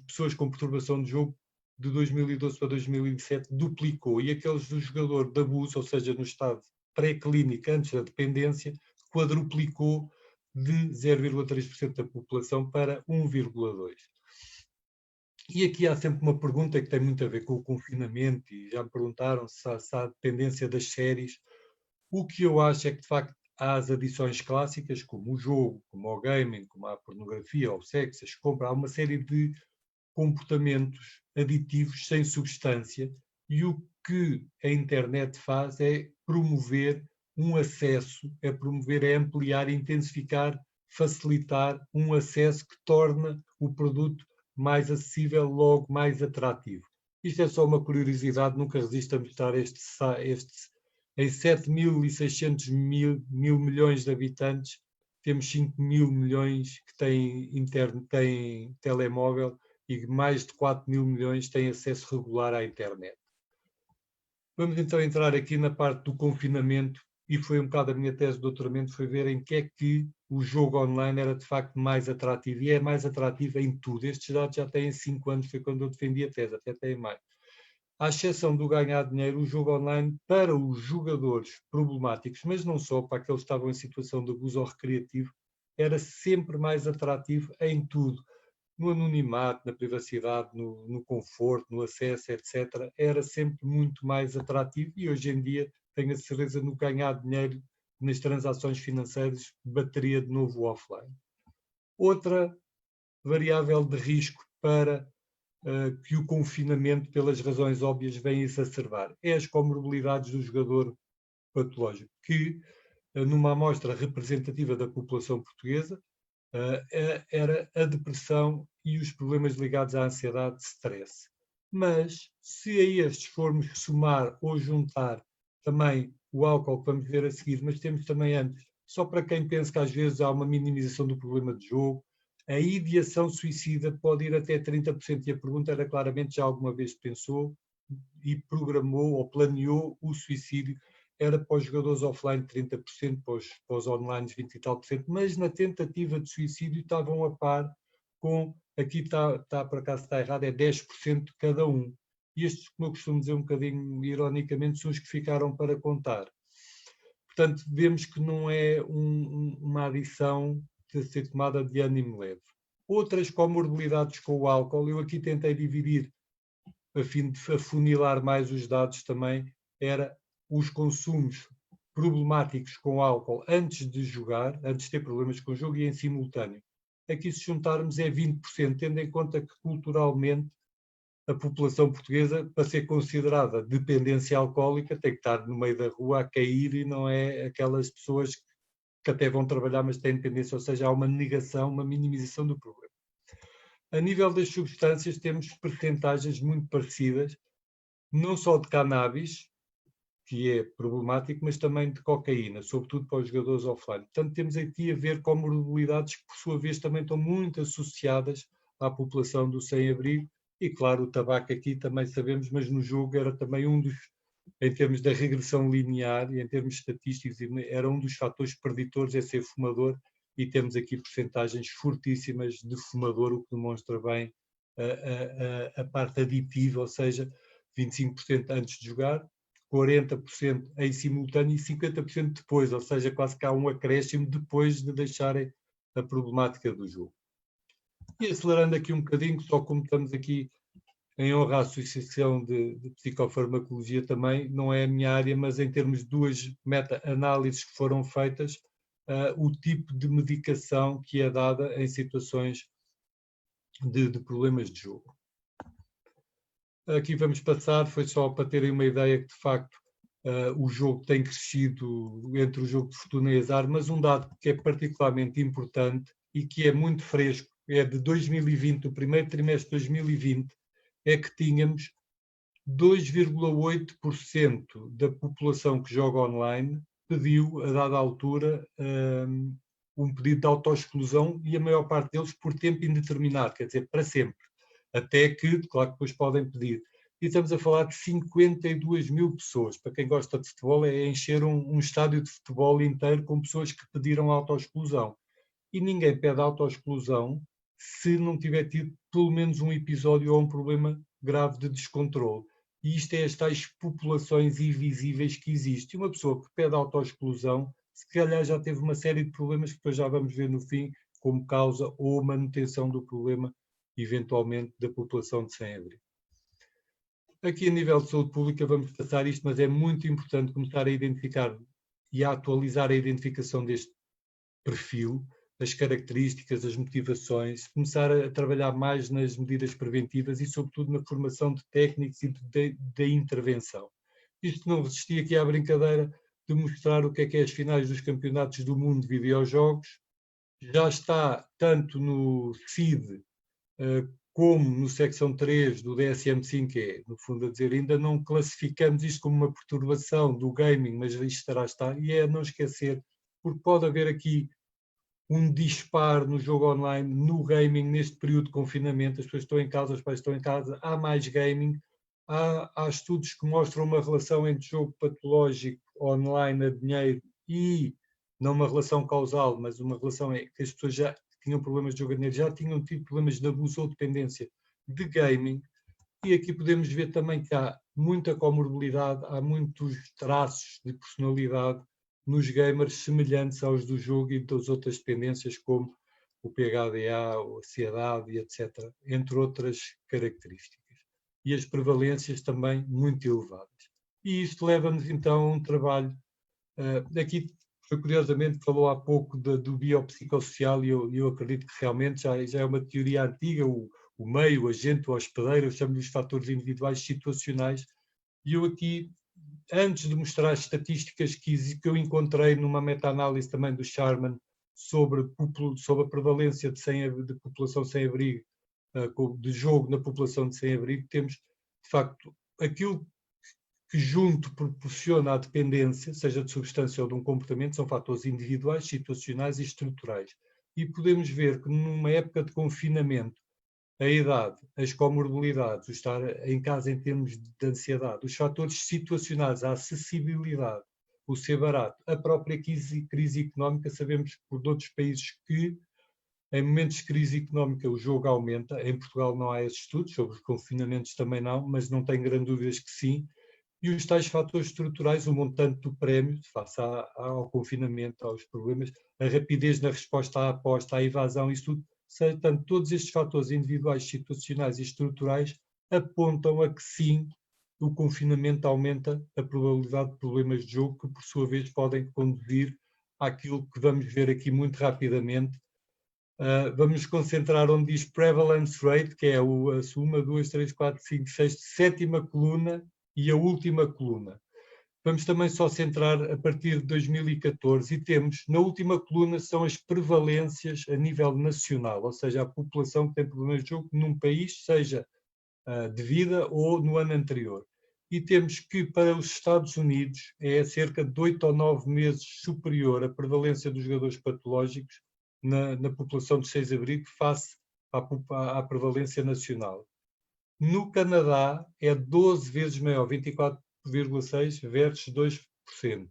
pessoas com perturbação de jogo de 2012 para 2017 duplicou, e aqueles do jogador de abuso, ou seja, no estado pré-clínico, antes da dependência, quadruplicou de 0,3% da população para 1,2%. E aqui há sempre uma pergunta que tem muito a ver com o confinamento, e já me perguntaram se há dependência das séries. O que eu acho é que, de facto, há as adições clássicas, como o jogo, como o gaming, como a pornografia, ou o sexo, as compras. Há uma série de comportamentos aditivos sem substância, e o que a internet faz é promover um acesso, é ampliar, intensificar, facilitar um acesso que torna o produto mais acessível, logo mais atrativo. Isto é só uma curiosidade, nunca resisto a mostrar este em 7.600 mil milhões de habitantes, temos 5.000 milhões que têm telemóvel, e mais de 4.000 milhões têm acesso regular à internet. Vamos então entrar aqui na parte do confinamento, e foi um bocado a minha tese de doutoramento, foi ver em que é que o jogo online era de facto mais atrativo, e é mais atrativo em tudo. Estes dados já têm 5 anos, foi quando eu defendi a tese, até tem mais. À exceção do ganhar dinheiro, o jogo online, para os jogadores problemáticos, mas não só, para aqueles que estavam em situação de abuso ou recreativo, era sempre mais atrativo em tudo. No anonimato, na privacidade, no conforto, no acesso, etc., era sempre muito mais atrativo, e hoje em dia tenho a certeza no ganhar dinheiro, nas transações financeiras, bateria de novo offline. Outra variável de risco para que o confinamento, pelas razões óbvias, vem exacerbar é as comorbilidades do jogador patológico, que numa amostra representativa da população portuguesa, era a depressão e os problemas ligados à ansiedade, stress. Mas, se a estes formos somar ou juntar também o álcool, que vamos ver a seguir, mas temos também antes, só para quem pensa que às vezes há uma minimização do problema de jogo, a ideação suicida pode ir até 30%, e a pergunta era claramente: já alguma vez pensou e programou ou planeou o suicídio? Era para os jogadores offline 30%, para os online 20 e tal %, mas na tentativa de suicídio estavam a par com, aqui está por acaso está errado, é 10% de cada um. E estes, como eu costumo dizer um bocadinho ironicamente, são os que ficaram para contar. Portanto, vemos que não é uma adição de ser tomada de ânimo leve. Outras comorbilidades com o álcool, eu aqui tentei dividir, a fim de afunilar mais os dados também, era os consumos problemáticos com álcool antes de jogar, antes de ter problemas com o jogo, e em simultâneo. Aqui, se juntarmos, é 20%, tendo em conta que culturalmente a população portuguesa, para ser considerada dependência alcoólica, tem que estar no meio da rua a cair, e não é aquelas pessoas que até vão trabalhar, mas têm dependência, ou seja, há uma negação, uma minimização do problema. A nível das substâncias, temos percentagens muito parecidas, não só de cannabis, que é problemático, mas também de cocaína, sobretudo para os jogadores offline. Portanto, temos aqui a ver comorbilidades que, por sua vez, também estão muito associadas à população do sem-abrigo, e, claro, o tabaco aqui também sabemos, mas no jogo era também um dos, em termos da regressão linear e em termos estatísticos, era um dos fatores preditores é ser fumador, e temos aqui percentagens fortíssimas de fumador, o que demonstra bem a parte aditiva, ou seja, 25% antes de jogar, 40% em simultâneo e 50% depois, ou seja, quase que há um acréscimo depois de deixarem a problemática do jogo. E acelerando aqui um bocadinho, só como estamos aqui em honra à Associação de Psicofarmacologia também, não é a minha área, mas em termos de duas meta-análises que foram feitas, o tipo de medicação que é dada em situações de problemas de jogo. Aqui vamos passar, foi só para terem uma ideia que, de facto, o jogo tem crescido entre o jogo de fortuna e azar, mas um dado que é particularmente importante e que é muito fresco, é de 2020, o primeiro trimestre de 2020, é que tínhamos 2,8% da população que joga online pediu, a dada altura, um pedido de autoexclusão, e a maior parte deles por tempo indeterminado, quer dizer, para sempre. Até que, claro que depois podem pedir. E estamos a falar de 52 mil pessoas. Para quem gosta de futebol, é encher um estádio de futebol inteiro com pessoas que pediram autoexclusão. E ninguém pede autoexclusão se não tiver tido pelo menos um episódio ou um problema grave de descontrole. E isto é as tais populações invisíveis que existem. Uma pessoa que pede autoexclusão, se calhar já teve uma série de problemas que depois já vamos ver no fim, como causa ou manutenção do problema, eventualmente, da população de sem-abrigo. Aqui, a nível de saúde pública, vamos passar isto, mas é muito importante começar a identificar e a atualizar a identificação deste perfil, as características, as motivações, começar a trabalhar mais nas medidas preventivas e, sobretudo, na formação de técnicos e de intervenção. Isto não resisti aqui à brincadeira de mostrar o que é as finais dos campeonatos do mundo de videojogos. Já está tanto no CID como no secção 3 do DSM-5, que é, no fundo, a dizer, ainda não classificamos isto como uma perturbação do gaming, mas isto está, e é a não esquecer, porque pode haver aqui um disparo no jogo online, no gaming, neste período de confinamento. As pessoas estão em casa, os pais estão em casa, há mais gaming, há estudos que mostram uma relação entre jogo patológico online a dinheiro e não uma relação causal, mas uma relação que as pessoas já tinham problemas de jogo a dinheiro, já tinham tido problemas de abuso ou dependência de gaming, e aqui podemos ver também que há muita comorbilidade, há muitos traços de personalidade nos gamers semelhantes aos do jogo e das outras dependências, como o PHDA, a ansiedade e etc., entre outras características. E as prevalências também muito elevadas. E isto leva-nos então a um trabalho, aqui curiosamente falou há pouco do biopsicossocial, e eu acredito que realmente já é uma teoria antiga, o meio, o agente, o hospedeiro, eu chamo-lhe os fatores individuais situacionais, e eu aqui, antes de mostrar as estatísticas que eu encontrei numa meta-análise também do Sharman sobre a prevalência de população sem abrigo, de jogo na população de sem abrigo, temos, de facto, aquilo que junto proporciona a dependência, seja de substância ou de um comportamento, são fatores individuais, situacionais e estruturais. E podemos ver que numa época de confinamento, a idade, as comorbilidades, o estar em casa em termos de ansiedade, os fatores situacionais, a acessibilidade, o ser barato, a própria crise económica, sabemos por outros países que em momentos de crise económica o jogo aumenta. Em Portugal não há esses estudos, sobre os confinamentos também não, mas não tenho grandes dúvidas que sim. E os tais fatores estruturais, o montante do prémio, face ao confinamento, aos problemas, a rapidez na resposta à aposta, à evasão, isso tudo, portanto, todos estes fatores individuais, situacionais e estruturais apontam a que sim, o confinamento aumenta a probabilidade de problemas de jogo que, por sua vez, podem conduzir àquilo que vamos ver aqui muito rapidamente. Vamos nos concentrar onde diz Prevalence Rate, que é a suma 2, 3, 4, 5, 6, sétima coluna e a última coluna. Vamos também só centrar a partir de 2014 e temos, na última coluna, são as prevalências a nível nacional, ou seja, a população que tem problemas de jogo num país, seja de vida ou no ano anterior. E temos que, para os Estados Unidos, é cerca de 8 ou 9 meses superior a prevalência dos jogadores patológicos na população de sem-abrigo face à prevalência nacional. No Canadá é 12 vezes maior, 24,6 versus 2%.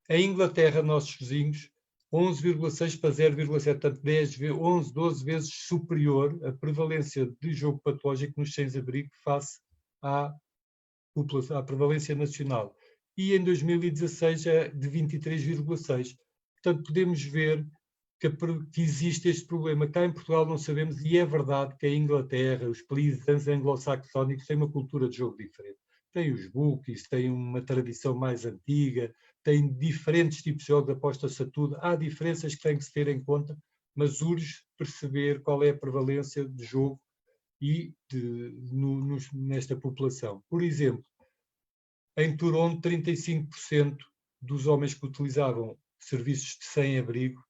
Em Inglaterra, nossos vizinhos, 11,6 para 0,7, portanto 11, 12 vezes superior a prevalência de jogo patológico nos sem-abrigo face à prevalência nacional. E em 2016 é de 23,6. Portanto, podemos ver que existe este problema. Cá em Portugal não sabemos, e é verdade que a Inglaterra, os países anglo-saxónicos têm uma cultura de jogo diferente. Tem os bookies, tem uma tradição mais antiga, tem diferentes tipos de jogos, aposta-se a tudo. Há diferenças que têm que se ter em conta, mas urge perceber qual é a prevalência de jogo nesta população. Por exemplo, em Toronto, 35% dos homens que utilizavam serviços de sem-abrigo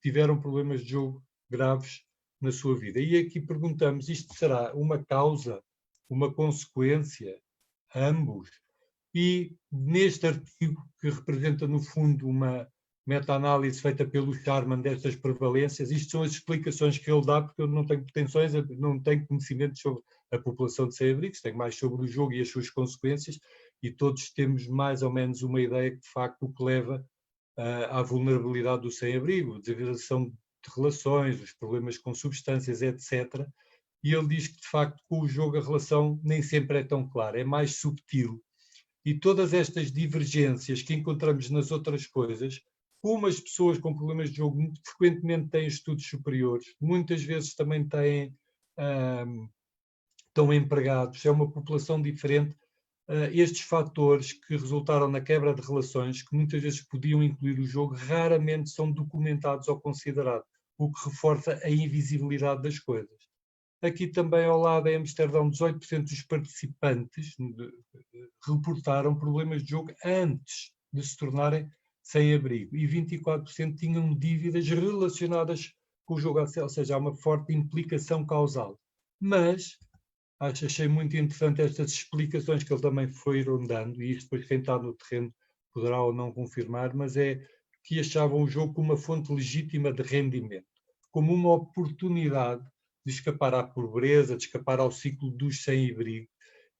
tiveram problemas de jogo graves na sua vida. E aqui perguntamos, isto será uma causa, uma consequência, ambos? E neste artigo, que representa no fundo uma meta-análise feita pelo Charman destas prevalências, isto são as explicações que ele dá, porque eu não tenho pretensões, não tenho conhecimento sobre a população de sem-abrigos, tenho mais sobre o jogo e as suas consequências, e todos temos mais ou menos uma ideia que, de facto, o que leva à vulnerabilidade do sem-abrigo, a degradação de relações, os problemas com substâncias, etc. E ele diz que, de facto, com o jogo a relação nem sempre é tão clara, é mais subtil. E todas estas divergências que encontramos nas outras coisas, como as pessoas com problemas de jogo muito frequentemente têm estudos superiores, muitas vezes também estão empregados, é uma população diferente, estes fatores que resultaram na quebra de relações, que muitas vezes podiam incluir o jogo, raramente são documentados ou considerados, o que reforça a invisibilidade das coisas. Aqui também ao lado, em Amsterdão, 18% dos participantes reportaram problemas de jogo antes de se tornarem sem-abrigo e 24% tinham dívidas relacionadas com o jogo, ou seja, há uma forte implicação causal. Mas achei muito interessante estas explicações que ele também foi dando, e isto depois quem está no terreno poderá ou não confirmar, mas é que achavam o jogo como uma fonte legítima de rendimento, como uma oportunidade de escapar à pobreza, de escapar ao ciclo dos sem-abrigo,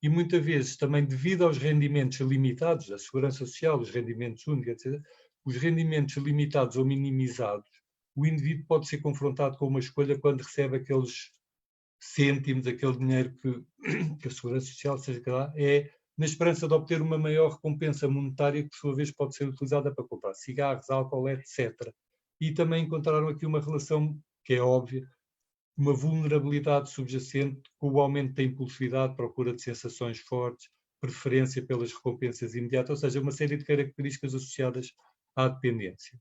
e muitas vezes também devido aos rendimentos limitados, da segurança social, os rendimentos únicos, etc., os rendimentos limitados ou minimizados, o indivíduo pode ser confrontado com uma escolha quando recebe aqueles cêntimos, aquele dinheiro que a Segurança Social, seja que lá, é na esperança de obter uma maior recompensa monetária que, por sua vez, pode ser utilizada para comprar cigarros, álcool, etc. E também encontraram aqui uma relação que é óbvia, uma vulnerabilidade subjacente com o aumento da impulsividade, procura de sensações fortes, preferência pelas recompensas imediatas, ou seja, uma série de características associadas à dependência.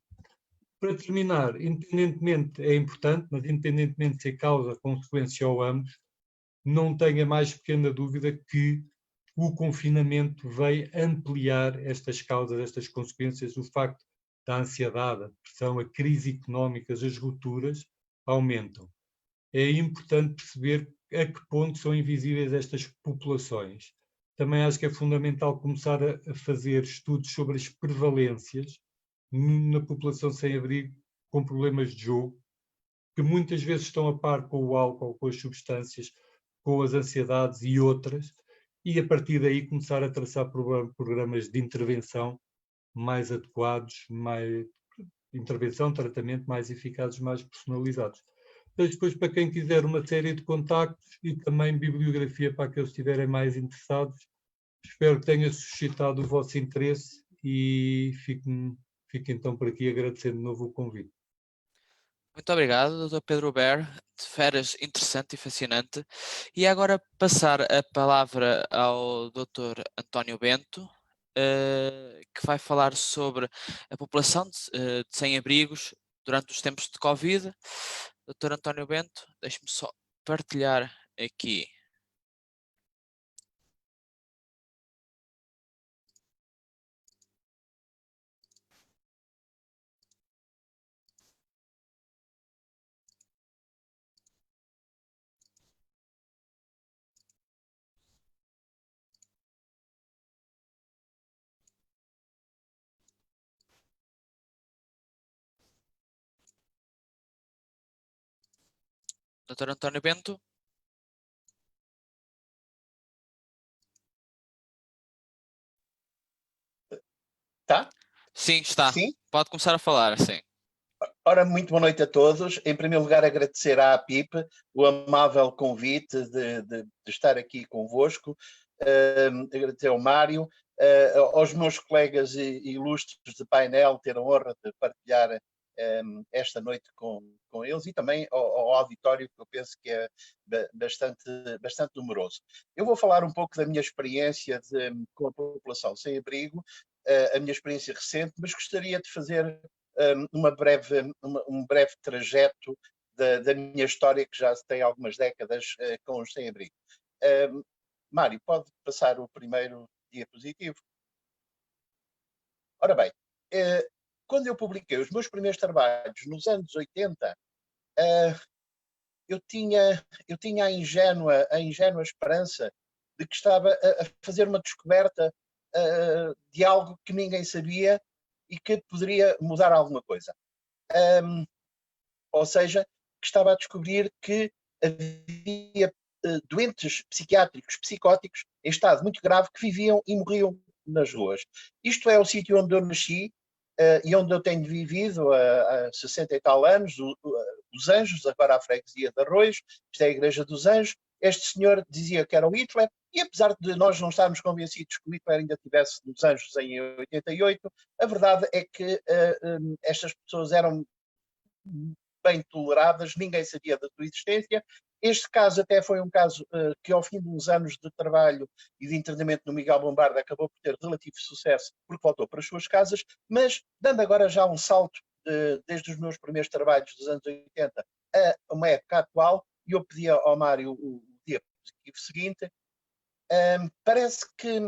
Para terminar, independentemente, é importante, mas independentemente de ser causa, consequência ou ambos, não tenha mais pequena dúvida que o confinamento veio ampliar estas causas, estas consequências, o facto da ansiedade, a depressão, a crise económica, as rupturas aumentam. É importante perceber a que ponto são invisíveis estas populações. Também acho que é fundamental começar a fazer estudos sobre as prevalências na população sem abrigo com problemas de jogo, que muitas vezes estão a par com o álcool, com as substâncias, com as ansiedades e outras, e a partir daí começar a traçar programas de intervenção mais adequados, intervenção, tratamento mais eficazes, mais personalizados. Mas depois, para quem quiser uma série de contactos e também bibliografia para aqueles que estiverem mais interessados, espero que tenha suscitado o vosso interesse e fico então por aqui agradecendo de novo o convite. Muito obrigado, Dr. Pedro Ber, de férias interessante e fascinante. E agora passar a palavra ao Dr. António Bento, que vai falar sobre a população de sem-abrigos durante os tempos de Covid. Dr. António Bento, deixe-me só partilhar aqui. Dr. António Bento? Tá? Sim, está. Sim? Pode começar a falar, sim. Ora, muito boa noite a todos. Em primeiro lugar, agradecer à APIP o amável convite de estar aqui convosco. Agradecer ao Mário, aos meus colegas ilustres de painel, ter a honra de partilhar esta noite com eles e também ao auditório, que eu penso que é bastante numeroso. Eu vou falar um pouco da minha experiência com a população sem abrigo, a minha experiência recente, mas gostaria de fazer um breve trajeto da minha história, que já tem algumas décadas com os sem-abrigo. Mário, pode passar o primeiro diapositivo? Ora bem, quando eu publiquei os meus primeiros trabalhos nos anos 80, eu tinha a ingênua esperança de que estava a fazer uma descoberta de algo que ninguém sabia e que poderia mudar alguma coisa. Ou seja, que estava a descobrir que havia doentes psiquiátricos, psicóticos, em estado muito grave, que viviam e morriam nas ruas. Isto é o sítio onde eu nasci e onde eu tenho vivido há 60 e tal anos, os Anjos, agora a freguesia de Arroios, isto é a Igreja dos Anjos. Este senhor dizia que era o Hitler, e apesar de nós não estarmos convencidos que o Hitler ainda estivesse nos Anjos em 88, a verdade é que estas pessoas eram bem toleradas, ninguém sabia da sua existência. Este caso até foi um caso que, ao fim de uns anos de trabalho e de internamento no Miguel Bombarda, acabou por ter relativo sucesso, porque voltou para as suas casas, mas dando agora já um salto desde os meus primeiros trabalhos dos anos 80 a uma época atual, e eu pedi ao Mário o diapositivo seguinte. Parece que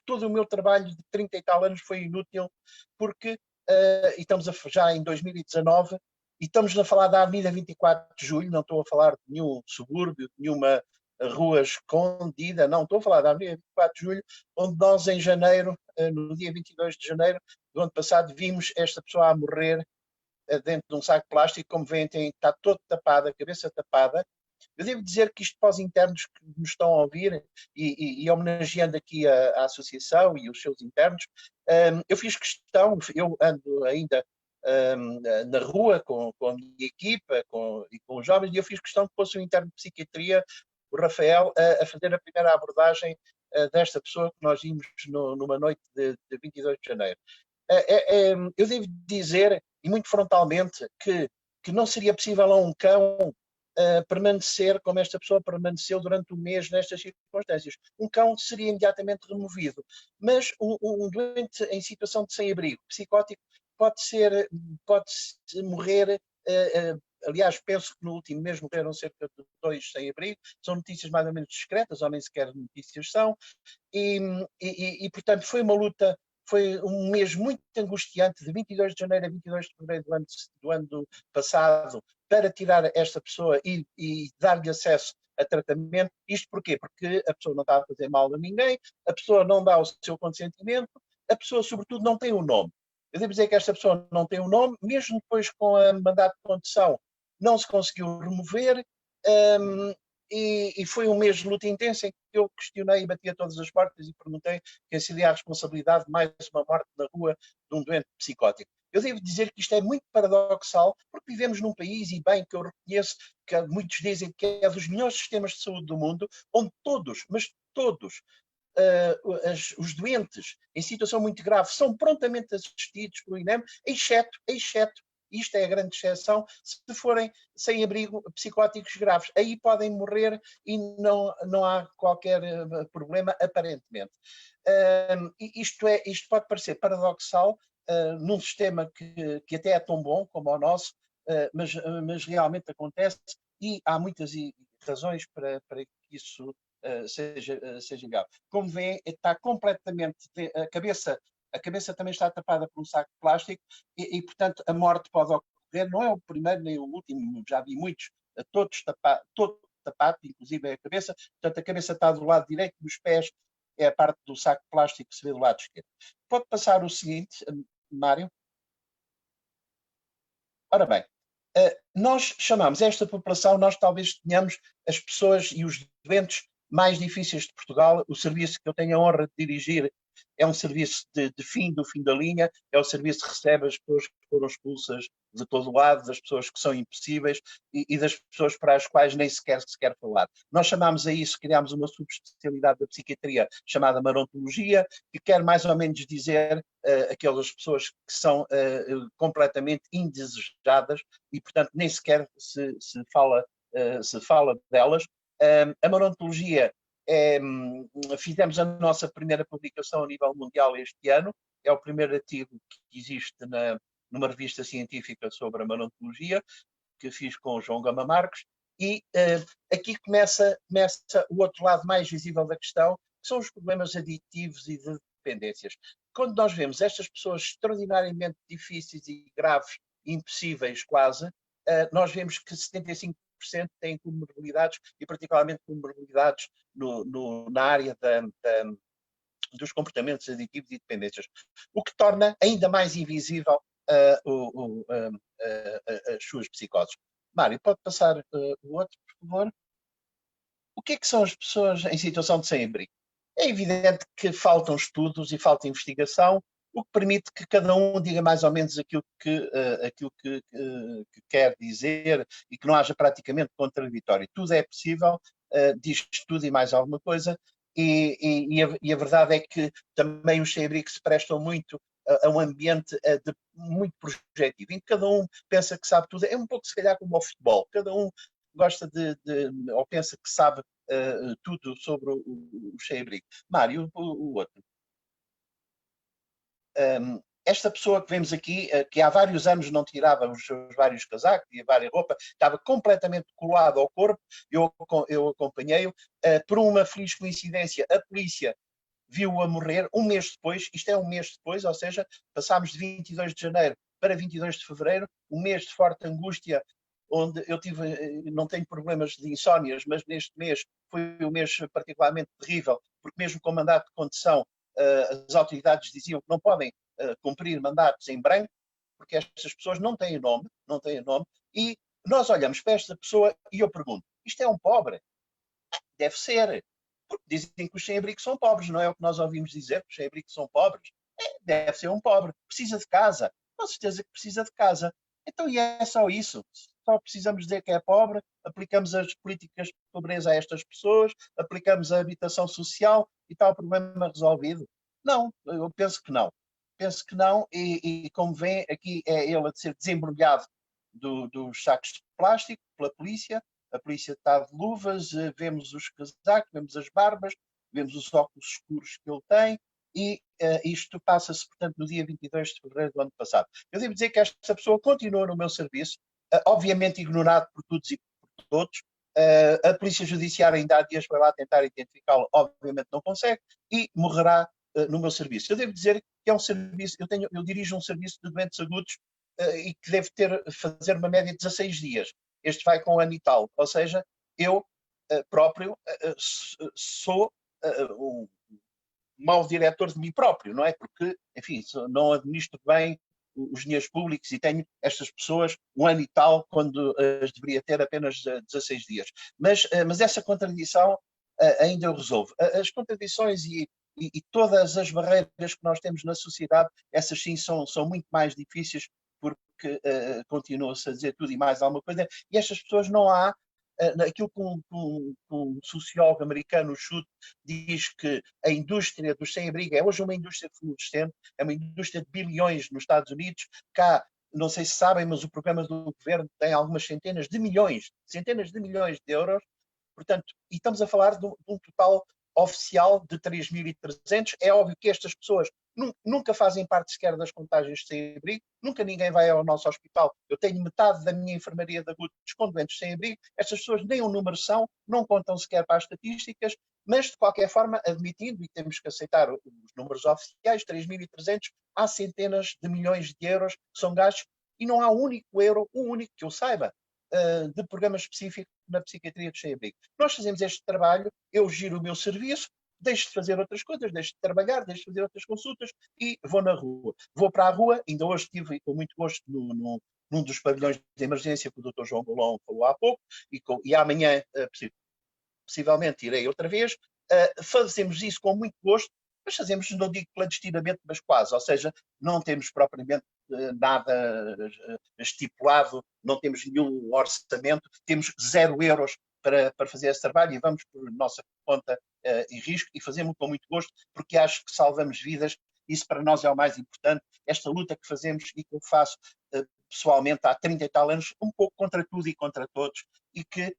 todo o meu trabalho de 30 e tal anos foi inútil, porque e estamos já em 2019 e estamos a falar da Avenida 24 de Julho, não estou a falar de nenhum subúrbio, de nenhuma rua escondida, não, estou a falar da Avenida 24 de Julho, onde nós em janeiro, no dia 22 de janeiro do ano passado, vimos esta pessoa a morrer dentro de um saco de plástico, como veem, está todo tapado, a cabeça tapada. Eu devo dizer que isto para os internos que nos estão a ouvir, e homenageando aqui a associação e os seus internos, eu fiz questão, eu ando ainda na rua com a minha equipa e com os jovens, e eu fiz questão que fosse o interno de psiquiatria, o Rafael, a fazer a primeira abordagem desta pessoa que nós vimos numa noite de 22 de janeiro. Eu devo dizer, e muito frontalmente, que não seria possível a um cão permanecer como esta pessoa permaneceu durante um mês nestas circunstâncias. Um cão seria imediatamente removido, mas um doente em situação de sem-abrigo psicótico pode morrer. Aliás, penso que no último mês morreram cerca de 2 sem-abrigo. São notícias mais ou menos discretas, ou nem sequer notícias são. E portanto, foi uma luta. Foi um mês muito angustiante, de 22 de janeiro a 22 de fevereiro do ano passado, para tirar esta pessoa e dar-lhe acesso a tratamento. Isto porquê? Porque a pessoa não está a fazer mal a ninguém, a pessoa não dá o seu consentimento, a pessoa, sobretudo, não tem o nome. Eu devo dizer que esta pessoa não tem o nome, mesmo depois com a mandato de condução, não se conseguiu remover. E foi um mês de luta intensa em que eu questionei e bati a todas as portas e perguntei quem seria a responsabilidade de mais uma morte na rua de um doente psicótico. Eu devo dizer que isto é muito paradoxal, porque vivemos num país, e bem que eu reconheço que muitos dizem que é dos melhores sistemas de saúde do mundo, onde todos, mas todos, os doentes em situação muito grave são prontamente assistidos pelo INEM, exceto Isto é a grande exceção, se forem sem abrigo psicóticos graves. Aí podem morrer e não há qualquer problema, aparentemente. Isto pode parecer paradoxal num sistema que até é tão bom como o nosso, mas realmente acontece e há muitas razões para que isso seja grave. Como vêem, está completamente... A cabeça também está tapada por um saco de plástico e, portanto, a morte pode ocorrer. Não é o primeiro nem o último, já vi muitos, todos todo tapado, inclusive é a cabeça. Portanto, a cabeça está do lado direito dos pés, é a parte do saco de plástico que se vê do lado esquerdo. Pode passar o seguinte, Mário. Ora bem, nós chamamos esta população, nós talvez tenhamos as pessoas e os doentes mais difíceis de Portugal. O serviço que eu tenho a honra de dirigir é um serviço do fim da linha, é o serviço que recebe as pessoas que foram expulsas de todo o lado, das pessoas que são impossíveis e das pessoas para as quais nem sequer se quer falar. Nós chamamos a isso, criámos uma subespecialidade da psiquiatria chamada marontologia, que quer mais ou menos dizer aquelas pessoas que são completamente indesejadas e, portanto, nem sequer se fala delas. A marontologia fizemos a nossa primeira publicação a nível mundial este ano, é o primeiro artigo que existe numa revista científica sobre a marontologia, que fiz com o João Gama Marques, e aqui começa o outro lado mais visível da questão, que são os problemas aditivos e de dependências. Quando nós vemos estas pessoas extraordinariamente difíceis e graves, impossíveis quase, nós vemos que 75% têm comorbilidades e particularmente comorbilidades na área dos comportamentos aditivos e dependências, o que torna ainda mais invisível as suas psicoses. Mário, pode passar o outro, por favor? O que é que são as pessoas em situação de sem-abrigo? É evidente que faltam estudos e falta investigação, o que permite que cada um diga mais ou menos aquilo que quer dizer e que não haja praticamente contraditório. Tudo é possível, diz tudo e mais alguma coisa, e a verdade é que também os sem-abrigo se prestam muito a um ambiente muito projetivo, em que cada um pensa que sabe tudo. É um pouco, se calhar, como ao futebol. Cada um gosta ou pensa que sabe tudo sobre o sem-abrigo. Mário, o outro. Esta pessoa que vemos aqui, que há vários anos não tirava os seus vários casacos e a várias roupas, estava completamente colado ao corpo, eu acompanhei-o. Por uma feliz coincidência, a polícia viu-o a morrer um mês depois, isto é um mês depois, ou seja, passámos de 22 de janeiro para 22 de fevereiro, um mês de forte angústia, onde eu não tenho problemas de insónias, mas neste mês foi um mês particularmente terrível, porque mesmo com mandato de condução, as autoridades diziam que não podem cumprir mandatos em branco, porque estas pessoas não têm nome, e nós olhamos para esta pessoa e eu pergunto, isto é um pobre? Deve ser, porque dizem que os sem-abrigo são pobres, não é o que nós ouvimos dizer, que os sem-abrigo são pobres? Deve ser um pobre, precisa de casa, com certeza que precisa de casa. Então, e é só isso? Só precisamos dizer que é pobre, aplicamos as políticas de pobreza a estas pessoas, aplicamos a habitação social e está o problema resolvido? Não, eu penso que não. Penso que não, e como vêem, aqui é ele a ser desembrulhado dos sacos de plástico pela polícia. A polícia está de luvas, vemos os casacos, vemos as barbas, vemos os óculos escuros que ele tem, e isto passa-se, portanto, no dia 22 de fevereiro do ano passado. Eu devo dizer que esta pessoa continua no meu serviço, obviamente ignorado por todos e por todos. A Polícia Judiciária ainda há dias vai lá tentar identificá-lo, obviamente não consegue, e morrerá no meu serviço. Eu devo dizer que é um serviço, eu dirijo um serviço de doentes agudos e que deve fazer uma média de 16 dias. Este vai com um ano e tal, ou seja, eu próprio sou um mau diretor de mim próprio, não é? Porque, enfim, não administro bem os dinheiros públicos e tenho estas pessoas um ano e tal, quando as deveria ter apenas 16 dias. Mas essa contradição ainda eu resolvo. As contradições e todas as barreiras que nós temos na sociedade, essas sim são muito mais difíceis, porque continua-se a dizer tudo e mais alguma coisa, e estas pessoas não há, aquilo que um sociólogo americano, o Schutz, diz que a indústria dos sem-abrigo é hoje uma indústria florescente, é uma indústria de bilhões nos Estados Unidos, cá não sei se sabem, mas o programa do governo tem algumas centenas de milhões de euros, portanto, e estamos a falar de um total oficial de 3.300. É óbvio que estas pessoas nunca fazem parte sequer das contagens de sem-abrigo, nunca ninguém vai ao nosso hospital. Eu tenho metade da minha enfermaria de adultos com doentes sem-abrigo, estas pessoas nem um número são, não contam sequer para as estatísticas, mas de qualquer forma, admitindo, e temos que aceitar os números oficiais, 3.300, há centenas de milhões de euros que são gastos e não há um único euro, um único que eu saiba, de programa específico na psiquiatria de sem-abrigo. Nós fazemos este trabalho, eu giro o meu serviço, deixo de fazer outras coisas, deixo de trabalhar, deixo de fazer outras consultas e vou na rua. Vou para a rua, ainda hoje estive com muito gosto num dos pavilhões de emergência que o Dr. João Golão falou há pouco, e amanhã, possivelmente, irei outra vez. Fazemos isso com muito gosto, mas fazemos, não digo clandestinamente, mas quase, ou seja, não temos propriamente nada estipulado, não temos nenhum orçamento, temos 0 euros para fazer esse trabalho e vamos por nossa conta e risco e fazemos com muito gosto, porque acho que salvamos vidas. Isso para nós é o mais importante. Esta luta que fazemos e que eu faço pessoalmente há 30 e tal anos, um pouco contra tudo e contra todos, e que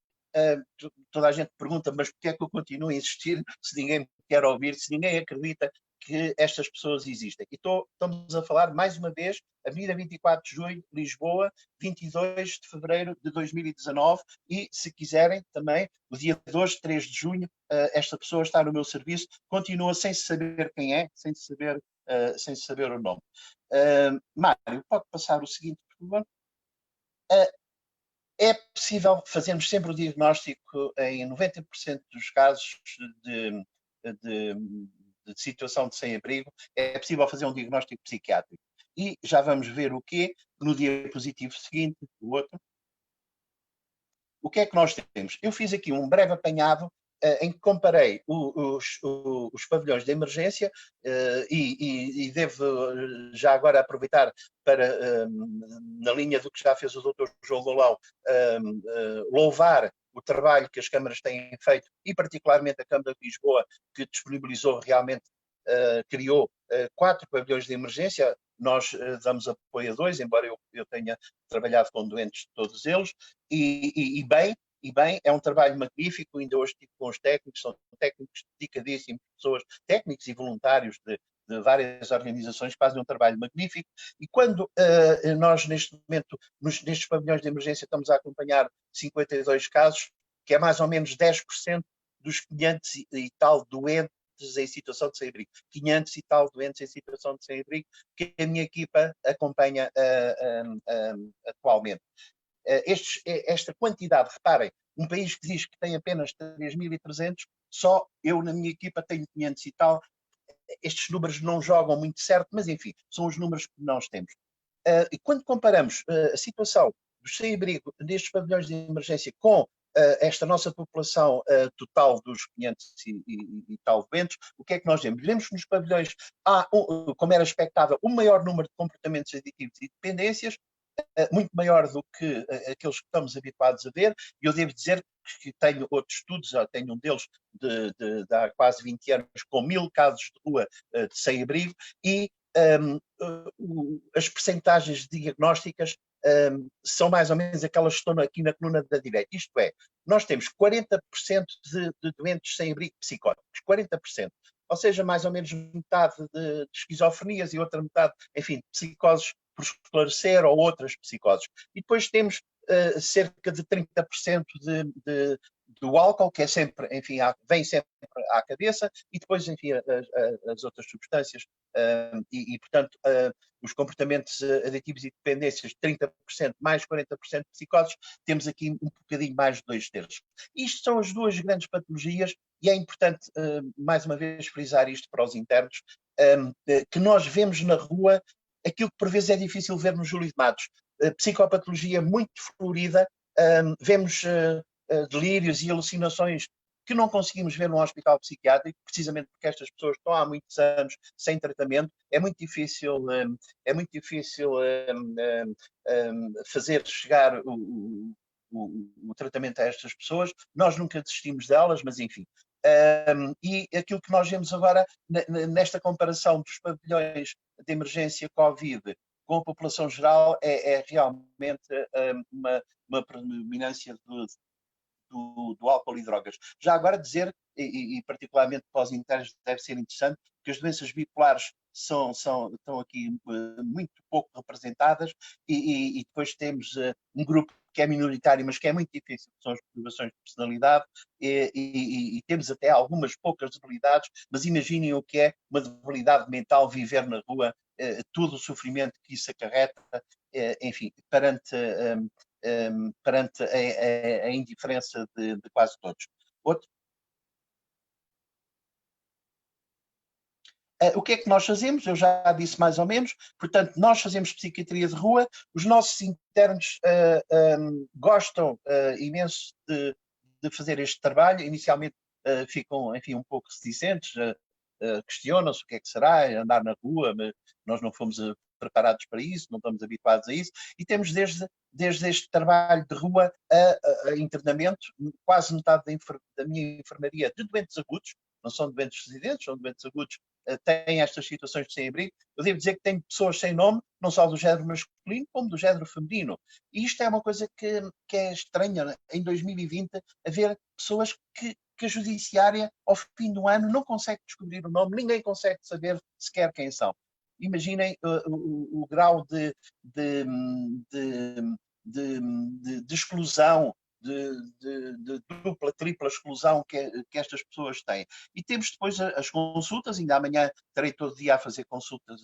toda a gente pergunta, mas porquê é que eu continuo a insistir se ninguém me quer ouvir, se ninguém acredita que estas pessoas existem? E estamos a falar, mais uma vez, Avenida 24 de Julho, Lisboa, 22 de fevereiro de 2019, e se quiserem também, o dia 2, 3 de junho, esta pessoa está no meu serviço, continua sem saber quem é, sem saber o nome. Mário, pode passar o seguinte, por favor? É possível fazermos sempre o diagnóstico em 90% dos casos de situação de sem-abrigo, é possível fazer um diagnóstico psiquiátrico. E já vamos ver o quê no diapositivo seguinte, o outro. O que é que nós temos? Eu fiz aqui um breve apanhado em que comparei os pavilhões de emergência e devo já agora aproveitar para, na linha do que já fez o Dr. João Golão, louvar o trabalho que as câmaras têm feito e particularmente a Câmara de Lisboa, que disponibilizou realmente, criou 4 pavilhões de emergência. Nós damos apoio a 2, embora eu tenha trabalhado com doentes de todos eles, e bem, é um trabalho magnífico. Ainda hoje estive com os técnicos, são técnicos dedicadíssimos, pessoas, técnicos e voluntários de várias organizações que fazem um trabalho magnífico. E quando nós, neste momento, nestes pavilhões de emergência, estamos a acompanhar 52 casos, que é mais ou menos 10% dos 500 e tal doentes em situação de sem-abrigo. 500 e tal doentes em situação de sem-abrigo, que a minha equipa acompanha atualmente. Esta quantidade, reparem, um país que diz que tem apenas 3.300, só eu na minha equipa tenho 500 e tal. Estes números não jogam muito certo, mas enfim, são os números que nós temos. E quando comparamos a situação do sem-abrigo nestes pavilhões de emergência com esta nossa população total dos 500 e tal doentes, o que é que nós vemos? Vemos que nos pavilhões há, como era expectável, um maior número de comportamentos aditivos e dependências, muito maior do que aqueles que estamos habituados a ver. E eu devo dizer que tenho outros estudos, tenho um deles de há quase 20 anos, com 1000 casos de rua de sem-abrigo, e as percentagens diagnósticas são mais ou menos aquelas que estão aqui na coluna da direita. Isto é, nós temos 40% de doentes sem-abrigo psicóticos, 40%. Ou seja, mais ou menos metade de esquizofrenias e outra metade, enfim, de psicoses por esclarecer ou outras psicoses. E depois temos cerca de 30% do álcool, que é sempre, enfim, vem sempre à cabeça, e depois, enfim, as outras substâncias, portanto, os comportamentos aditivos e dependências, 30% mais 40% de psicoses, temos aqui um bocadinho mais de 2/3. Isto são as duas grandes patologias, e é importante, mais uma vez, frisar isto para os internos, que nós vemos na rua aquilo que por vezes é difícil ver no Júlio de Matos. Psicopatologia muito florida, vemos delírios e alucinações que não conseguimos ver num hospital psiquiátrico, precisamente porque estas pessoas estão há muitos anos sem tratamento. É muito difícil fazer chegar o tratamento a estas pessoas. Nós nunca desistimos delas, mas enfim. E aquilo que nós vemos agora nesta comparação dos pavilhões de emergência Covid com a população geral é realmente uma predominância do álcool e drogas. Já agora dizer, e particularmente para os internos deve ser interessante, que as doenças bipolares estão aqui muito pouco representadas e depois temos um grupo que é minoritário, mas que é muito difícil, que são as perturbações de personalidade e temos até algumas poucas debilidades, mas imaginem o que é uma debilidade mental, viver na rua, todo o sofrimento que isso acarreta, enfim, perante a indiferença de quase todos. Outro? O que é que nós fazemos? Eu já disse mais ou menos. Portanto, nós fazemos psiquiatria de rua. Os nossos internos gostam imenso de fazer este trabalho. Inicialmente ficam, enfim, um pouco reticentes, questionam-se o que é que será andar na rua, mas nós não fomos preparados para isso, não estamos habituados a isso, e temos desde este trabalho de rua a internamento, quase metade da minha enfermaria de doentes agudos, não são doentes residentes, são doentes agudos, têm estas situações de sem-abrigo. Eu devo dizer que tem pessoas sem nome, não só do género masculino, como do género feminino. E isto é uma coisa que é estranha, em 2020, haver pessoas que a judiciária, ao fim do ano, não consegue descobrir o nome, ninguém consegue saber sequer quem são. Imaginem o grau de exclusão, de dupla, tripla exclusão que estas pessoas têm. E temos depois as consultas, ainda amanhã terei todo dia a fazer consultas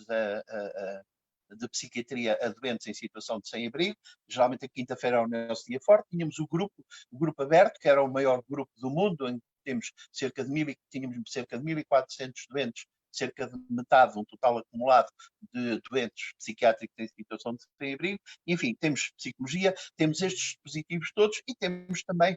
de psiquiatria a doentes em situação de sem-abrigo. Geralmente a quinta-feira é o nosso dia forte. Tínhamos o grupo aberto, que era o maior grupo do mundo, em que tínhamos cerca de 1.400 doentes, cerca de metade, um total acumulado de doentes psiquiátricos em situação de sem-abrigo. Enfim, temos psicologia, temos estes dispositivos todos e temos também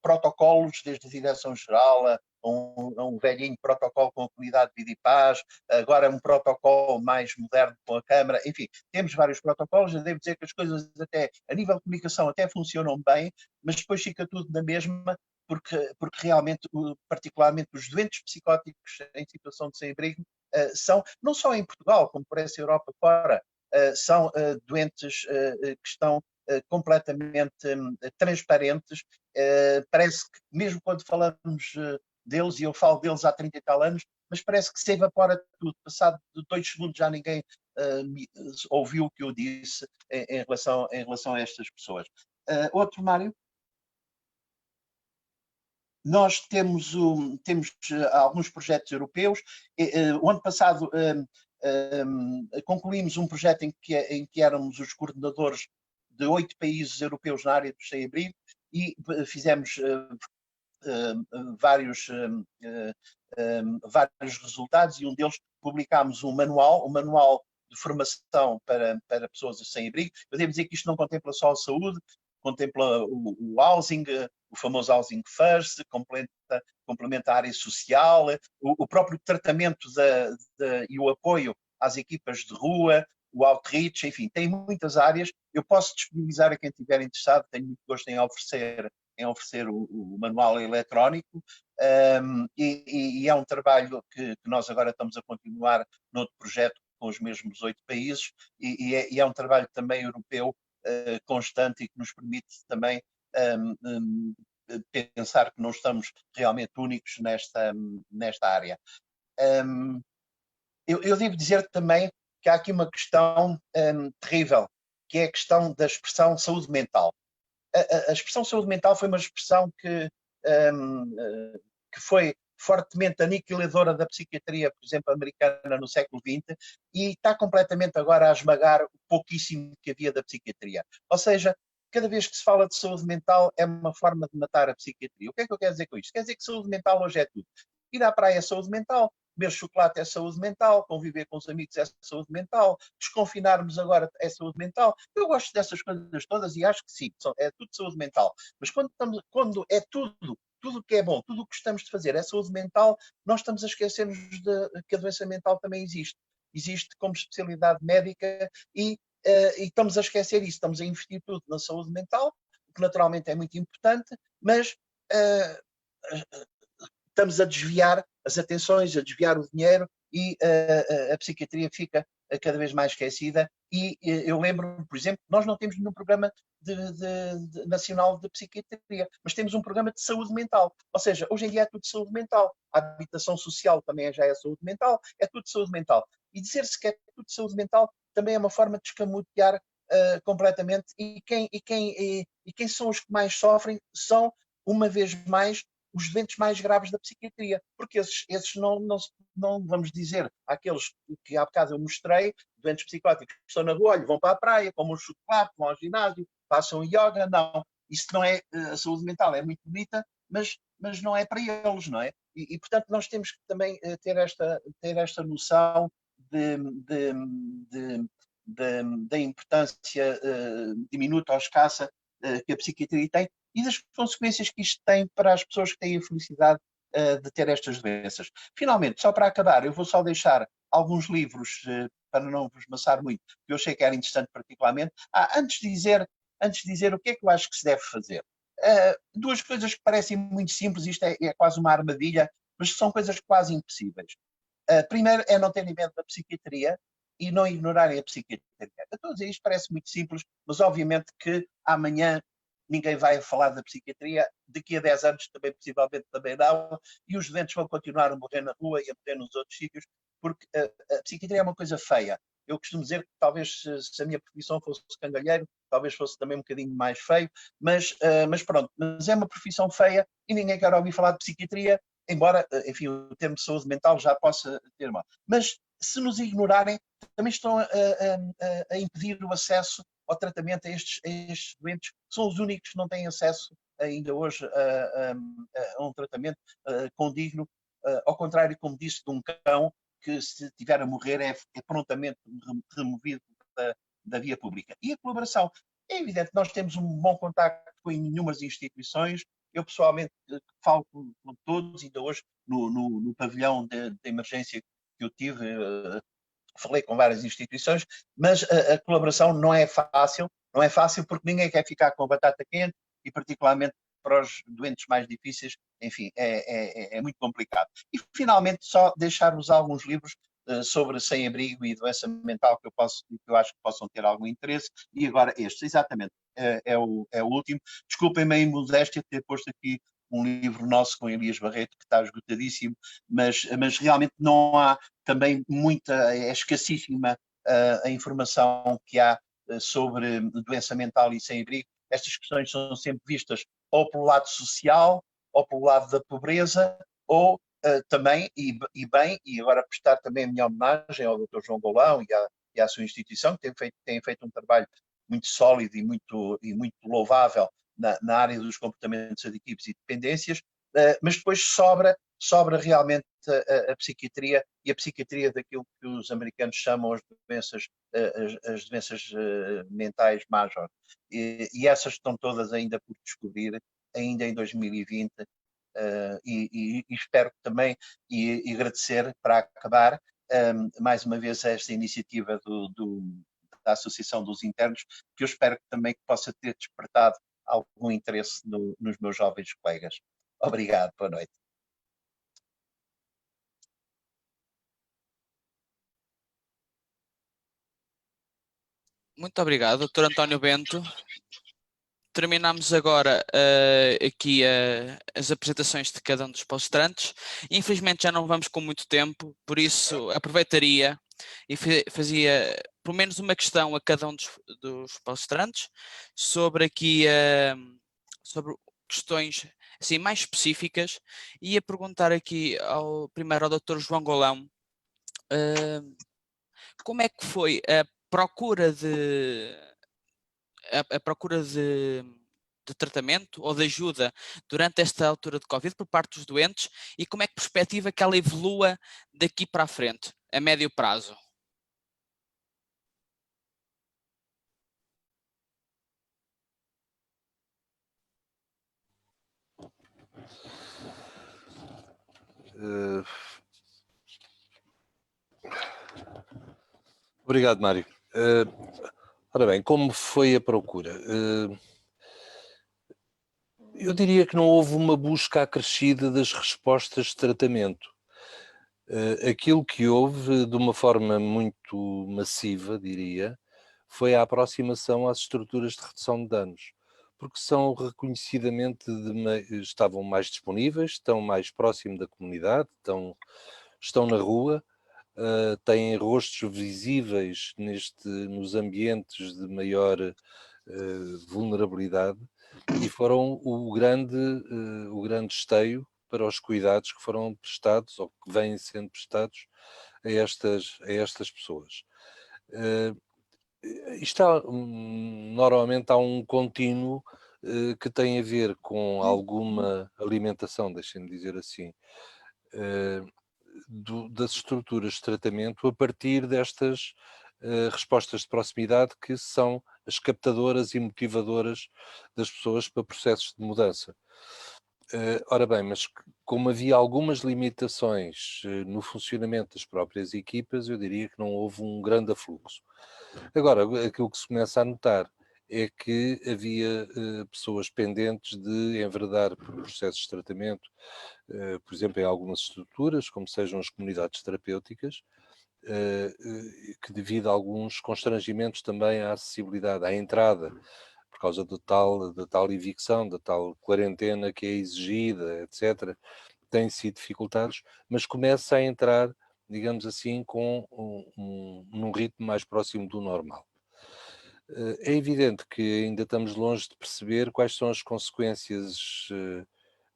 protocolos desde a Direção-Geral a um velhinho protocolo com a Comunidade de Vida e Paz, agora um protocolo mais moderno com a Câmara, enfim, temos vários protocolos. Eu devo dizer que as coisas até, a nível de comunicação, até funcionam bem, mas depois fica tudo na mesma, porque realmente, particularmente os doentes psicóticos em situação de sem-abrigo, são, não só em Portugal, como por essa Europa fora, são doentes que estão completamente transparentes. Parece que, mesmo quando falamos deles, e eu falo deles há 30 e tal anos, mas parece que se evapora tudo. Passado 2 segundos já ninguém ouviu o que eu disse em relação a estas pessoas. Outro, Mário? Nós temos alguns projetos europeus. O ano passado concluímos um projeto em que éramos os coordenadores de 8 países europeus na área do sem-abrigo e fizemos vários resultados, e um deles publicámos um manual de formação para pessoas sem abrigo. Eu devo dizer que isto não contempla só a saúde, contempla o housing, o famoso housing first, complementa a área social, o próprio tratamento e o apoio às equipas de rua, o outreach, enfim, tem muitas áreas. Eu posso disponibilizar a quem estiver interessado, tenho muito gosto em oferecer o manual eletrónico, e é um trabalho que nós agora estamos a continuar noutro projeto com os mesmos 8 países, e é um trabalho também europeu constante e que nos permite também pensar que não estamos realmente únicos nesta área. Eu devo dizer também que há aqui uma questão terrível, que é a questão da expressão saúde mental. A expressão saúde mental foi uma expressão que foi fortemente aniquiladora da psiquiatria, por exemplo, americana no século XX, e está completamente agora a esmagar o pouquíssimo que havia da psiquiatria. Ou seja, cada vez que se fala de saúde mental é uma forma de matar a psiquiatria. O que é que eu quero dizer com isto? Quer dizer que saúde mental hoje é tudo. Ir à praia é saúde mental, comer chocolate é saúde mental, conviver com os amigos é saúde mental, desconfinarmos agora é saúde mental. Eu gosto dessas coisas todas e acho que sim, é tudo saúde mental. Mas quando é tudo o que é bom, tudo o que gostamos de fazer é saúde mental, nós estamos a esquecer-nos que a doença mental também existe. Existe como especialidade médica e estamos a esquecer isso. Estamos a investir tudo na saúde mental, o que naturalmente é muito importante, mas estamos a desviar as atenções, a desviar o dinheiro, e a psiquiatria fica cada vez mais esquecida, e eu lembro, por exemplo, nós não temos nenhum programa nacional de psiquiatria, mas temos um programa de saúde mental, ou seja, hoje em dia é tudo saúde mental, a habitação social também já é saúde mental, é tudo saúde mental, e dizer-se que é tudo saúde mental também é uma forma de escamotear completamente, e quem são os que mais sofrem são, uma vez mais, os doentes mais graves da psiquiatria, porque esses não vamos dizer àqueles que há bocado eu mostrei, doentes psicóticos que estão na rua, olha, vão para a praia, comem um chocolate, vão ao ginásio, passam yoga, não. Isso não é, a saúde mental é muito bonita, mas não é para eles, não é? Portanto, nós temos que também ter esta noção da importância diminuta ou escassa que a psiquiatria tem e das consequências que isto tem para as pessoas que têm a felicidade de ter estas doenças. Finalmente, só para acabar, eu vou só deixar alguns livros para não vos maçar muito, que eu achei que era interessante particularmente. Antes de dizer o que é que eu acho que se deve fazer. Duas coisas que parecem muito simples, isto é quase uma armadilha, mas são coisas quase impossíveis. Primeiro é não terem medo da psiquiatria e não ignorarem a psiquiatria. A todos isto parece muito simples, mas obviamente que amanhã ninguém vai falar da psiquiatria, daqui a 10 anos também possivelmente também não, e os doentes vão continuar a morrer na rua e a morrer nos outros sítios, porque a psiquiatria é uma coisa feia. Eu costumo dizer que talvez se a minha profissão fosse cangalheiro, talvez fosse também um bocadinho mais feio, mas pronto, mas é uma profissão feia e ninguém quer ouvir falar de psiquiatria, embora, enfim, o termo de saúde mental já possa ter mal. Mas se nos ignorarem, também estão a impedir o acesso ao tratamento a estes doentes, que são os únicos que não têm acesso ainda hoje a um tratamento condigno, ao contrário, como disse, de um cão que, se tiver a morrer, é prontamente removido da via pública. E a colaboração. É evidente que nós temos um bom contacto com inúmeras instituições. Eu, pessoalmente, falo com todos, ainda hoje, no pavilhão de emergência que eu tive, falei com várias instituições, mas a colaboração não é fácil porque ninguém quer ficar com a batata quente e particularmente para os doentes mais difíceis, enfim, é muito complicado. E finalmente só deixar-vos alguns livros sobre sem-abrigo e doença mental que eu acho que possam ter algum interesse, e agora este, exatamente, é o último. Desculpem-me a imodéstia de ter posto aqui um livro nosso com Elias Barreto, que está esgotadíssimo, mas realmente não há também muita, é escassíssima a informação que há sobre doença mental e sem-abrigo. Estas questões são sempre vistas ou pelo lado social, ou pelo lado da pobreza, ou também, e agora prestar também a minha homenagem ao Dr. João Golão e à sua instituição, que tem feito um trabalho muito sólido e muito louvável na área dos comportamentos aditivos e dependências, mas depois sobra realmente a psiquiatria, e a psiquiatria daquilo que os americanos chamam as doenças mentais major. E essas estão todas ainda por descobrir, ainda em 2020, e espero também, e agradecer, para acabar, mais uma vez esta iniciativa da Associação dos Internos, que eu espero que também possa ter despertado algum interesse nos meus jovens colegas. Obrigado, boa noite. Muito obrigado, Dr. António Bento. Terminamos agora aqui as apresentações de cada um dos palestrantes. Infelizmente já não vamos com muito tempo, por isso aproveitaria e fazia pelo menos uma questão a cada um dos palestrantes sobre aqui sobre questões assim mais específicas. E ia perguntar aqui primeiro ao Dr. João Golão como é que foi a procura de tratamento ou de ajuda durante esta altura de Covid por parte dos doentes, e como é que perspectiva que ela evolua daqui para a frente, a médio prazo? Obrigado, Mário. Ora bem, como foi a procura? Eu diria que não houve uma busca acrescida das respostas de tratamento. Aquilo que houve, de uma forma muito massiva, diria, foi a aproximação às estruturas de redução de danos, porque são reconhecidamente estavam mais disponíveis, estão mais próximo da comunidade, estão na rua, têm rostos visíveis nos ambientes de maior vulnerabilidade e foram o grande esteio para os cuidados que foram prestados ou que vêm sendo prestados a estas pessoas. Normalmente há um contínuo que tem a ver com alguma alimentação, deixem-me dizer assim, das estruturas de tratamento a partir destas respostas de proximidade que são as captadoras e motivadoras das pessoas para processos de mudança. Ora bem, mas como havia algumas limitações no funcionamento das próprias equipas, eu diria que não houve um grande afluxo. Agora, aquilo que se começa a notar é que havia pessoas pendentes de enveredar por processos de tratamento, por exemplo, em algumas estruturas, como sejam as comunidades terapêuticas, que devido a alguns constrangimentos também à acessibilidade, à entrada, por causa da tal evicção, da tal quarentena que é exigida, etc., têm sido dificultados, mas começa a entrar, digamos assim, num ritmo mais próximo do normal. É evidente que ainda estamos longe de perceber quais são as consequências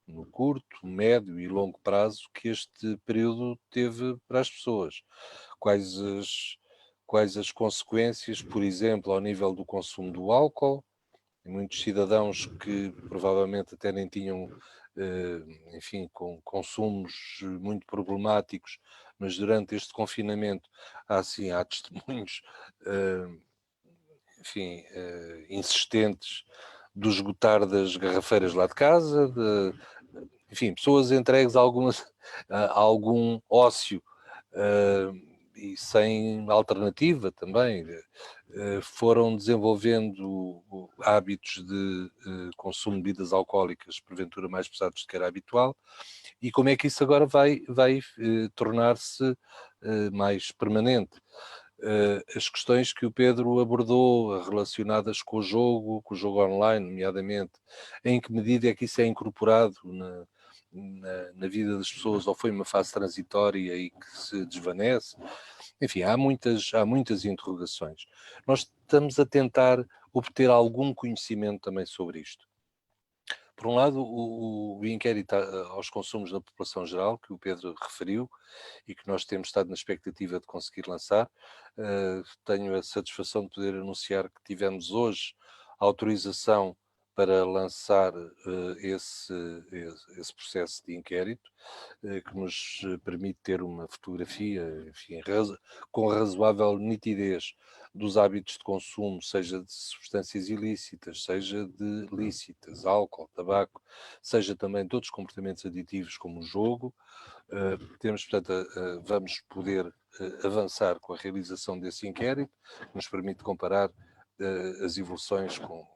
no curto, médio e longo prazo que este período teve para as pessoas. Quais as consequências, por exemplo, ao nível do consumo do álcool. Tem muitos cidadãos que provavelmente até nem tinham, enfim, com consumos muito problemáticos, mas durante este confinamento há testemunhos, enfim, insistentes do esgotar das garrafeiras lá de casa, enfim, pessoas entregues a algum ócio e sem alternativa também, foram desenvolvendo hábitos de consumo de bebidas alcoólicas, porventura mais pesados do que era habitual, e como é que isso agora vai tornar-se mais permanente. As questões que o Pedro abordou relacionadas com o jogo online, nomeadamente, em que medida é que isso é incorporado na vida das pessoas ou foi uma fase transitória e que se desvanece. Enfim, há muitas interrogações. Nós estamos a tentar obter algum conhecimento também sobre isto. Por um lado, o inquérito aos consumos da população geral, que o Pedro referiu, e que nós temos estado na expectativa de conseguir lançar. Tenho a satisfação de poder anunciar que tivemos hoje a autorização para lançar esse processo de inquérito, que nos permite ter uma fotografia, enfim, com razoável nitidez dos hábitos de consumo, seja de substâncias ilícitas, seja de lícitas, álcool, tabaco, seja também de outros comportamentos aditivos como o jogo. Vamos poder avançar com a realização desse inquérito, que nos permite comparar as evoluções com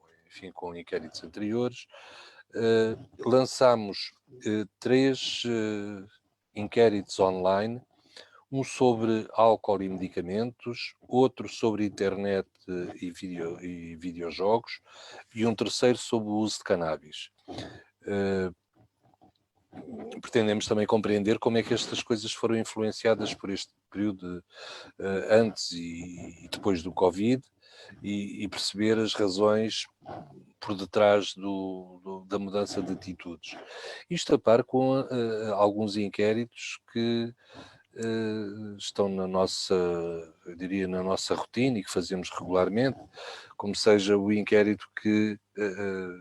inquéritos anteriores. Lançamos 3 inquéritos online, um sobre álcool e medicamentos, outro sobre internet e videojogos e um terceiro sobre o uso de cannabis. Pretendemos também compreender como é que estas coisas foram influenciadas por este período antes e depois do Covid e perceber as razões por detrás da mudança de atitudes. Isto a par com alguns inquéritos que estão eu diria, na nossa rotina e que fazemos regularmente, como seja o inquérito que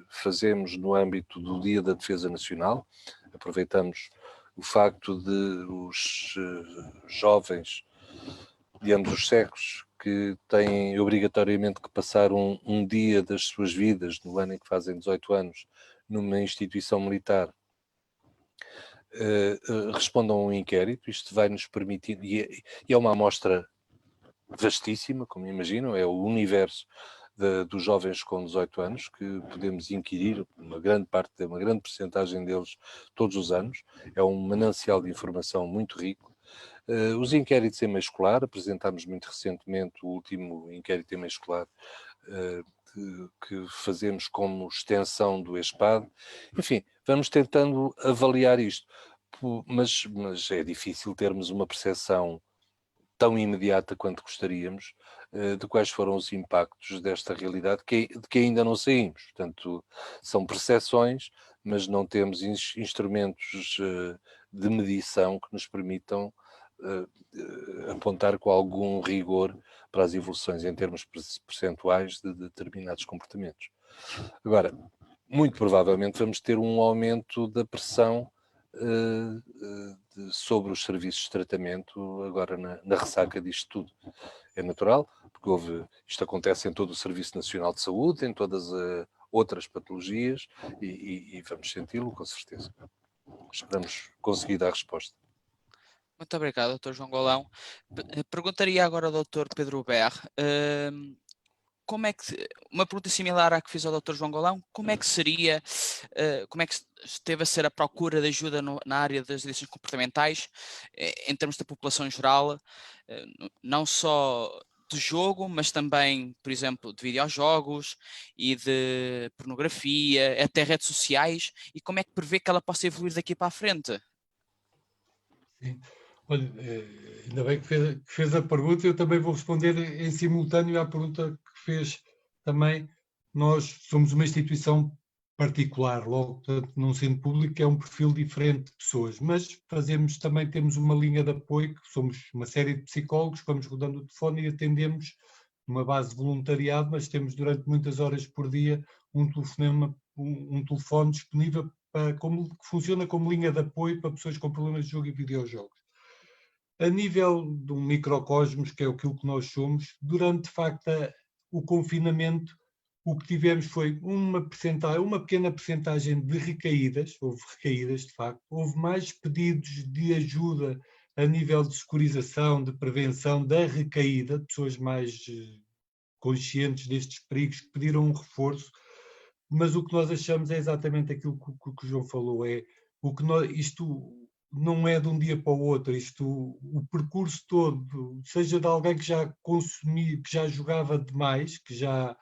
fazemos no âmbito do Dia da Defesa Nacional. Aproveitamos o facto de os jovens de ambos os sexos que têm obrigatoriamente que passar um dia das suas vidas, no ano em que fazem 18 anos, numa instituição militar, respondam a um inquérito. Isto vai nos permitir, e é uma amostra vastíssima, como imaginam, é o universo dos jovens com 18 anos, que podemos inquirir uma grande percentagem deles todos os anos. É um manancial de informação muito rico, Os inquéritos em meio escolar, apresentámos muito recentemente o último inquérito em meio escolar que fazemos como extensão do ESPAD. Enfim, vamos tentando avaliar isto, mas é difícil termos uma percepção tão imediata quanto gostaríamos de quais foram os impactos desta realidade de que ainda não saímos. Portanto, são percepções, mas não temos instrumentos de medição que nos permitam apontar com algum rigor para as evoluções em termos percentuais de determinados comportamentos. Agora, muito provavelmente vamos ter um aumento da pressão sobre os serviços de tratamento agora na ressaca disto tudo. É natural, porque isto acontece em todo o Serviço Nacional de Saúde, em todas as outras patologias e vamos senti-lo com certeza. Esperamos conseguir dar resposta. Muito obrigado, Dr. João Golão. Perguntaria agora ao Dr. Pedro Berre, como é que, uma pergunta similar à que fiz ao Dr. João Golão, como é que seria, como é que esteve a ser a procura de ajuda na área das adições comportamentais, em termos da população em geral, não só de jogo, mas também, por exemplo, de videojogos e de pornografia, até redes sociais, e como é que prevê que ela possa evoluir daqui para a frente? Sim. Olha, ainda bem que fez a pergunta, eu também vou responder em simultâneo à pergunta que fez também. Nós somos uma instituição particular, logo, portanto, não sendo público, é um perfil diferente de pessoas, mas temos uma linha de apoio, que somos uma série de psicólogos, vamos rodando o telefone e atendemos numa base de voluntariado, mas temos durante muitas horas por dia um telefone disponível que funciona como linha de apoio para pessoas com problemas de jogo e videojogos. A nível de um microcosmos, que é aquilo que nós somos, durante, de facto, o confinamento, o que tivemos foi uma pequena percentagem de recaídas, houve recaídas, de facto, houve mais pedidos de ajuda a nível de securização, de prevenção da recaída, de pessoas mais conscientes destes perigos que pediram um reforço, mas o que nós achamos é exatamente aquilo que o João falou, isto não é de um dia para o outro, o percurso todo, seja de alguém que já consumia, que já jogava demais, que já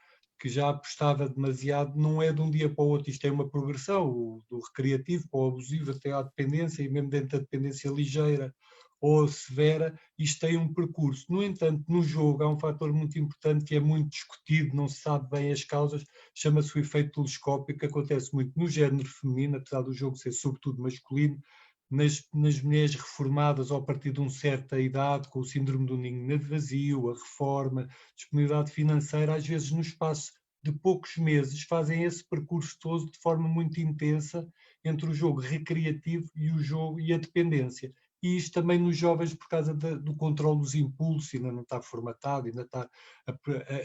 apostava demasiado, não é de um dia para o outro, isto é uma progressão, do recreativo para o abusivo até à dependência, e mesmo dentro da dependência ligeira ou severa, isto tem um percurso. No entanto, no jogo há um fator muito importante que é muito discutido, não se sabe bem as causas, chama-se o efeito telescópio, que acontece muito no género feminino, apesar do jogo ser sobretudo masculino, nas mulheres reformadas ou a partir de uma certa idade, com o síndrome do ninho vazio, a reforma, disponibilidade financeira, às vezes no espaço de poucos meses fazem esse percurso todo de forma muito intensa entre o jogo recreativo e o jogo e a dependência. E isto também nos jovens por causa do controle dos impulsos, ainda não está formatado, ainda está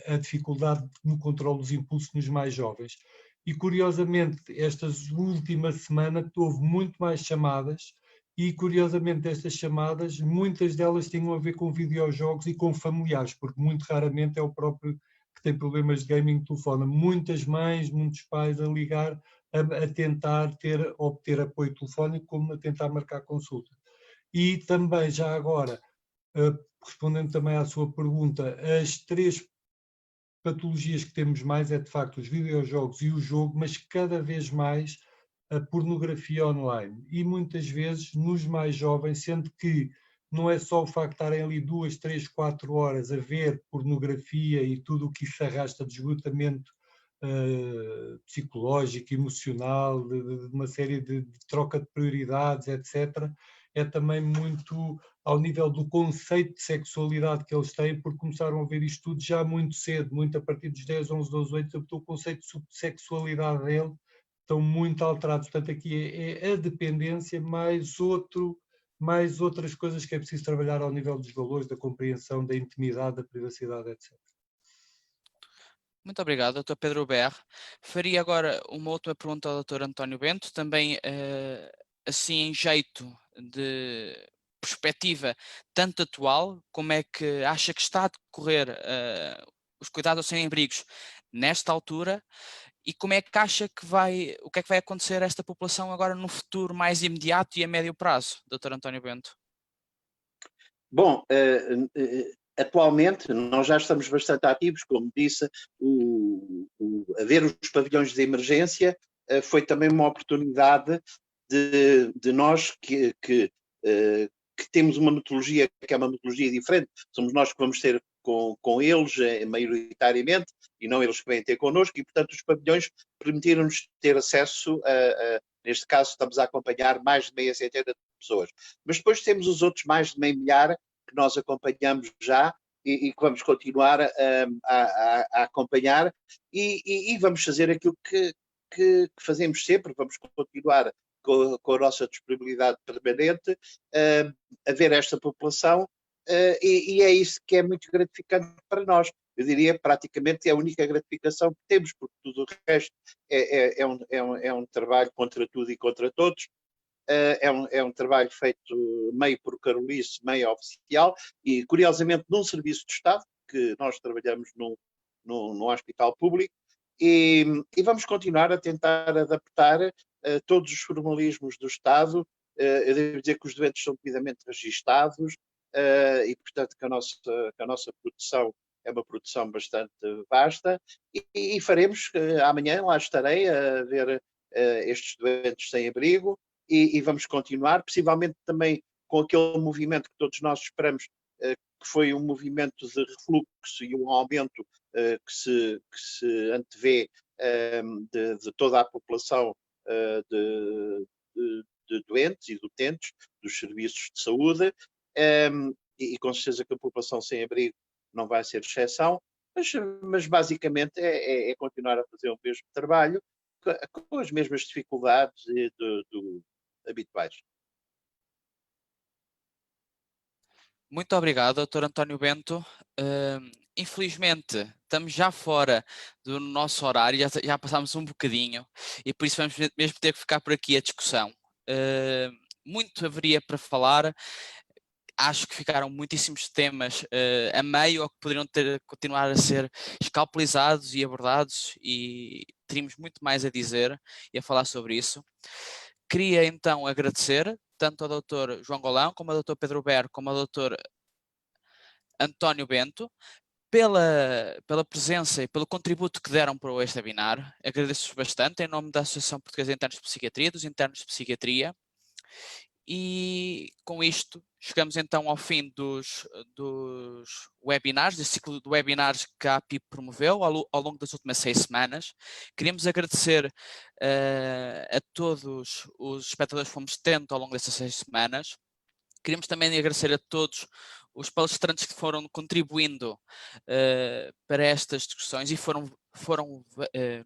a dificuldade no controle dos impulsos nos mais jovens. E curiosamente, estas últimas semanas houve muito mais chamadas e curiosamente destas chamadas, muitas delas tinham a ver com videojogos e com familiares, porque muito raramente é o próprio que tem problemas de gaming de telefone. Muitas mães, muitos pais a ligar a tentar obter apoio telefónico, como a tentar marcar consulta. E também, já agora, respondendo também à sua pergunta, as 3 patologias que temos mais é, de facto, os videojogos e o jogo, mas cada vez mais a pornografia online. E muitas vezes nos mais jovens, sendo que não é só o facto de estarem ali 2, 3, 4 horas a ver pornografia e tudo o que isso arrasta de esgotamento psicológico, emocional, de uma série de troca de prioridades, etc., é também muito ao nível do conceito de sexualidade que eles têm, porque começaram a ver isto tudo já muito cedo, muito a partir dos 10, 11, 12, 8, então o conceito de sexualidade dele estão muito alterados. Portanto, aqui é a dependência mais outras coisas que é preciso trabalhar ao nível dos valores, da compreensão, da intimidade, da privacidade, etc. Muito obrigado, Dr. Pedro Berre. Faria agora uma última pergunta ao Dr. António Bento, também assim em jeito de perspectiva tanto atual, como é que acha que está a decorrer os cuidados sem abrigos nesta altura e como é que acha que o que é que vai acontecer a esta população agora no futuro mais imediato e a médio prazo, Dr. António Bento? Bom, atualmente nós já estamos bastante ativos, como disse, haver os pavilhões de emergência foi também uma oportunidade de nós que temos uma metodologia que é uma metodologia diferente, somos nós que vamos ter com eles maioritariamente e não eles que vêm ter connosco, e portanto os pavilhões permitiram-nos ter acesso neste caso estamos a acompanhar mais de meia centena de pessoas, mas depois temos os outros mais de meio milhar que nós acompanhamos já e que vamos continuar a acompanhar e vamos fazer aquilo que fazemos sempre, vamos continuar com a nossa disponibilidade permanente a ver esta população e é isso que é muito gratificante para nós. Eu diria praticamente é a única gratificação que temos, porque tudo o resto é um trabalho contra tudo e contra todos. É um trabalho feito meio por carolice, meio oficial e, curiosamente, num serviço de Estado, que nós trabalhamos num hospital público, e vamos continuar a tentar adaptar todos os formalismos do Estado. Eu devo dizer que os doentes são devidamente registados e, portanto, que a nossa produção é uma produção bastante vasta e faremos, amanhã lá estarei a ver estes doentes sem abrigo e vamos continuar, possivelmente também com aquele movimento que todos nós esperamos, que foi um movimento de refluxo e um aumento que se antevê de toda a população de doentes e de utentes dos serviços de saúde e com certeza que a população sem abrigo não vai ser exceção, mas basicamente é continuar a fazer o mesmo trabalho com as mesmas dificuldades habituais. Muito obrigado, Dr. António Bento. Infelizmente, estamos já fora do nosso horário, já passámos um bocadinho e por isso vamos mesmo ter que ficar por aqui a discussão. Muito haveria para falar. Acho que ficaram muitíssimos temas a meio ou que poderiam continuar a ser escalpelizados e abordados e teríamos muito mais a dizer e a falar sobre isso. Queria então agradecer tanto ao Dr. João Golão, como ao Dr. Pedro Ber, como ao Dr. António Bento, pela presença e pelo contributo que deram para este webinar. Agradeço-vos bastante em nome da Associação Portuguesa de Internos de Psiquiatria, dos internos de Psiquiatria. E com isto chegamos então ao fim dos webinars, deste ciclo de webinars que a APIP promoveu ao longo das últimas 6 semanas. Queríamos agradecer a todos os espectadores que fomos tendo ao longo dessas 6 semanas. Queríamos também agradecer a todos os palestrantes que foram contribuindo para estas discussões e foram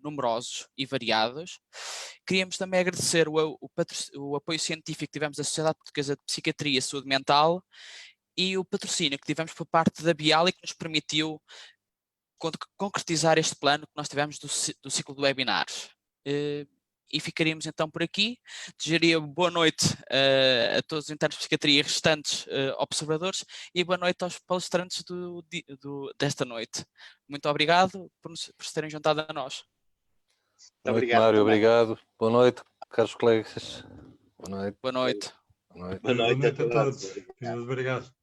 numerosos e variados. Queríamos também agradecer o apoio científico que tivemos da Sociedade Portuguesa de Psiquiatria e Saúde Mental e o patrocínio que tivemos por parte da Bial e que nos permitiu concretizar este plano que nós tivemos do ciclo de webinars. E ficaríamos então por aqui. Desejaria boa noite a todos os internos de psiquiatria e restantes observadores e boa noite aos palestrantes desta noite. Muito obrigado por se terem juntado a nós. Boa noite, Mário. Obrigado. Boa noite, caros colegas. Boa noite. Boa noite. Boa noite a todos. Obrigado.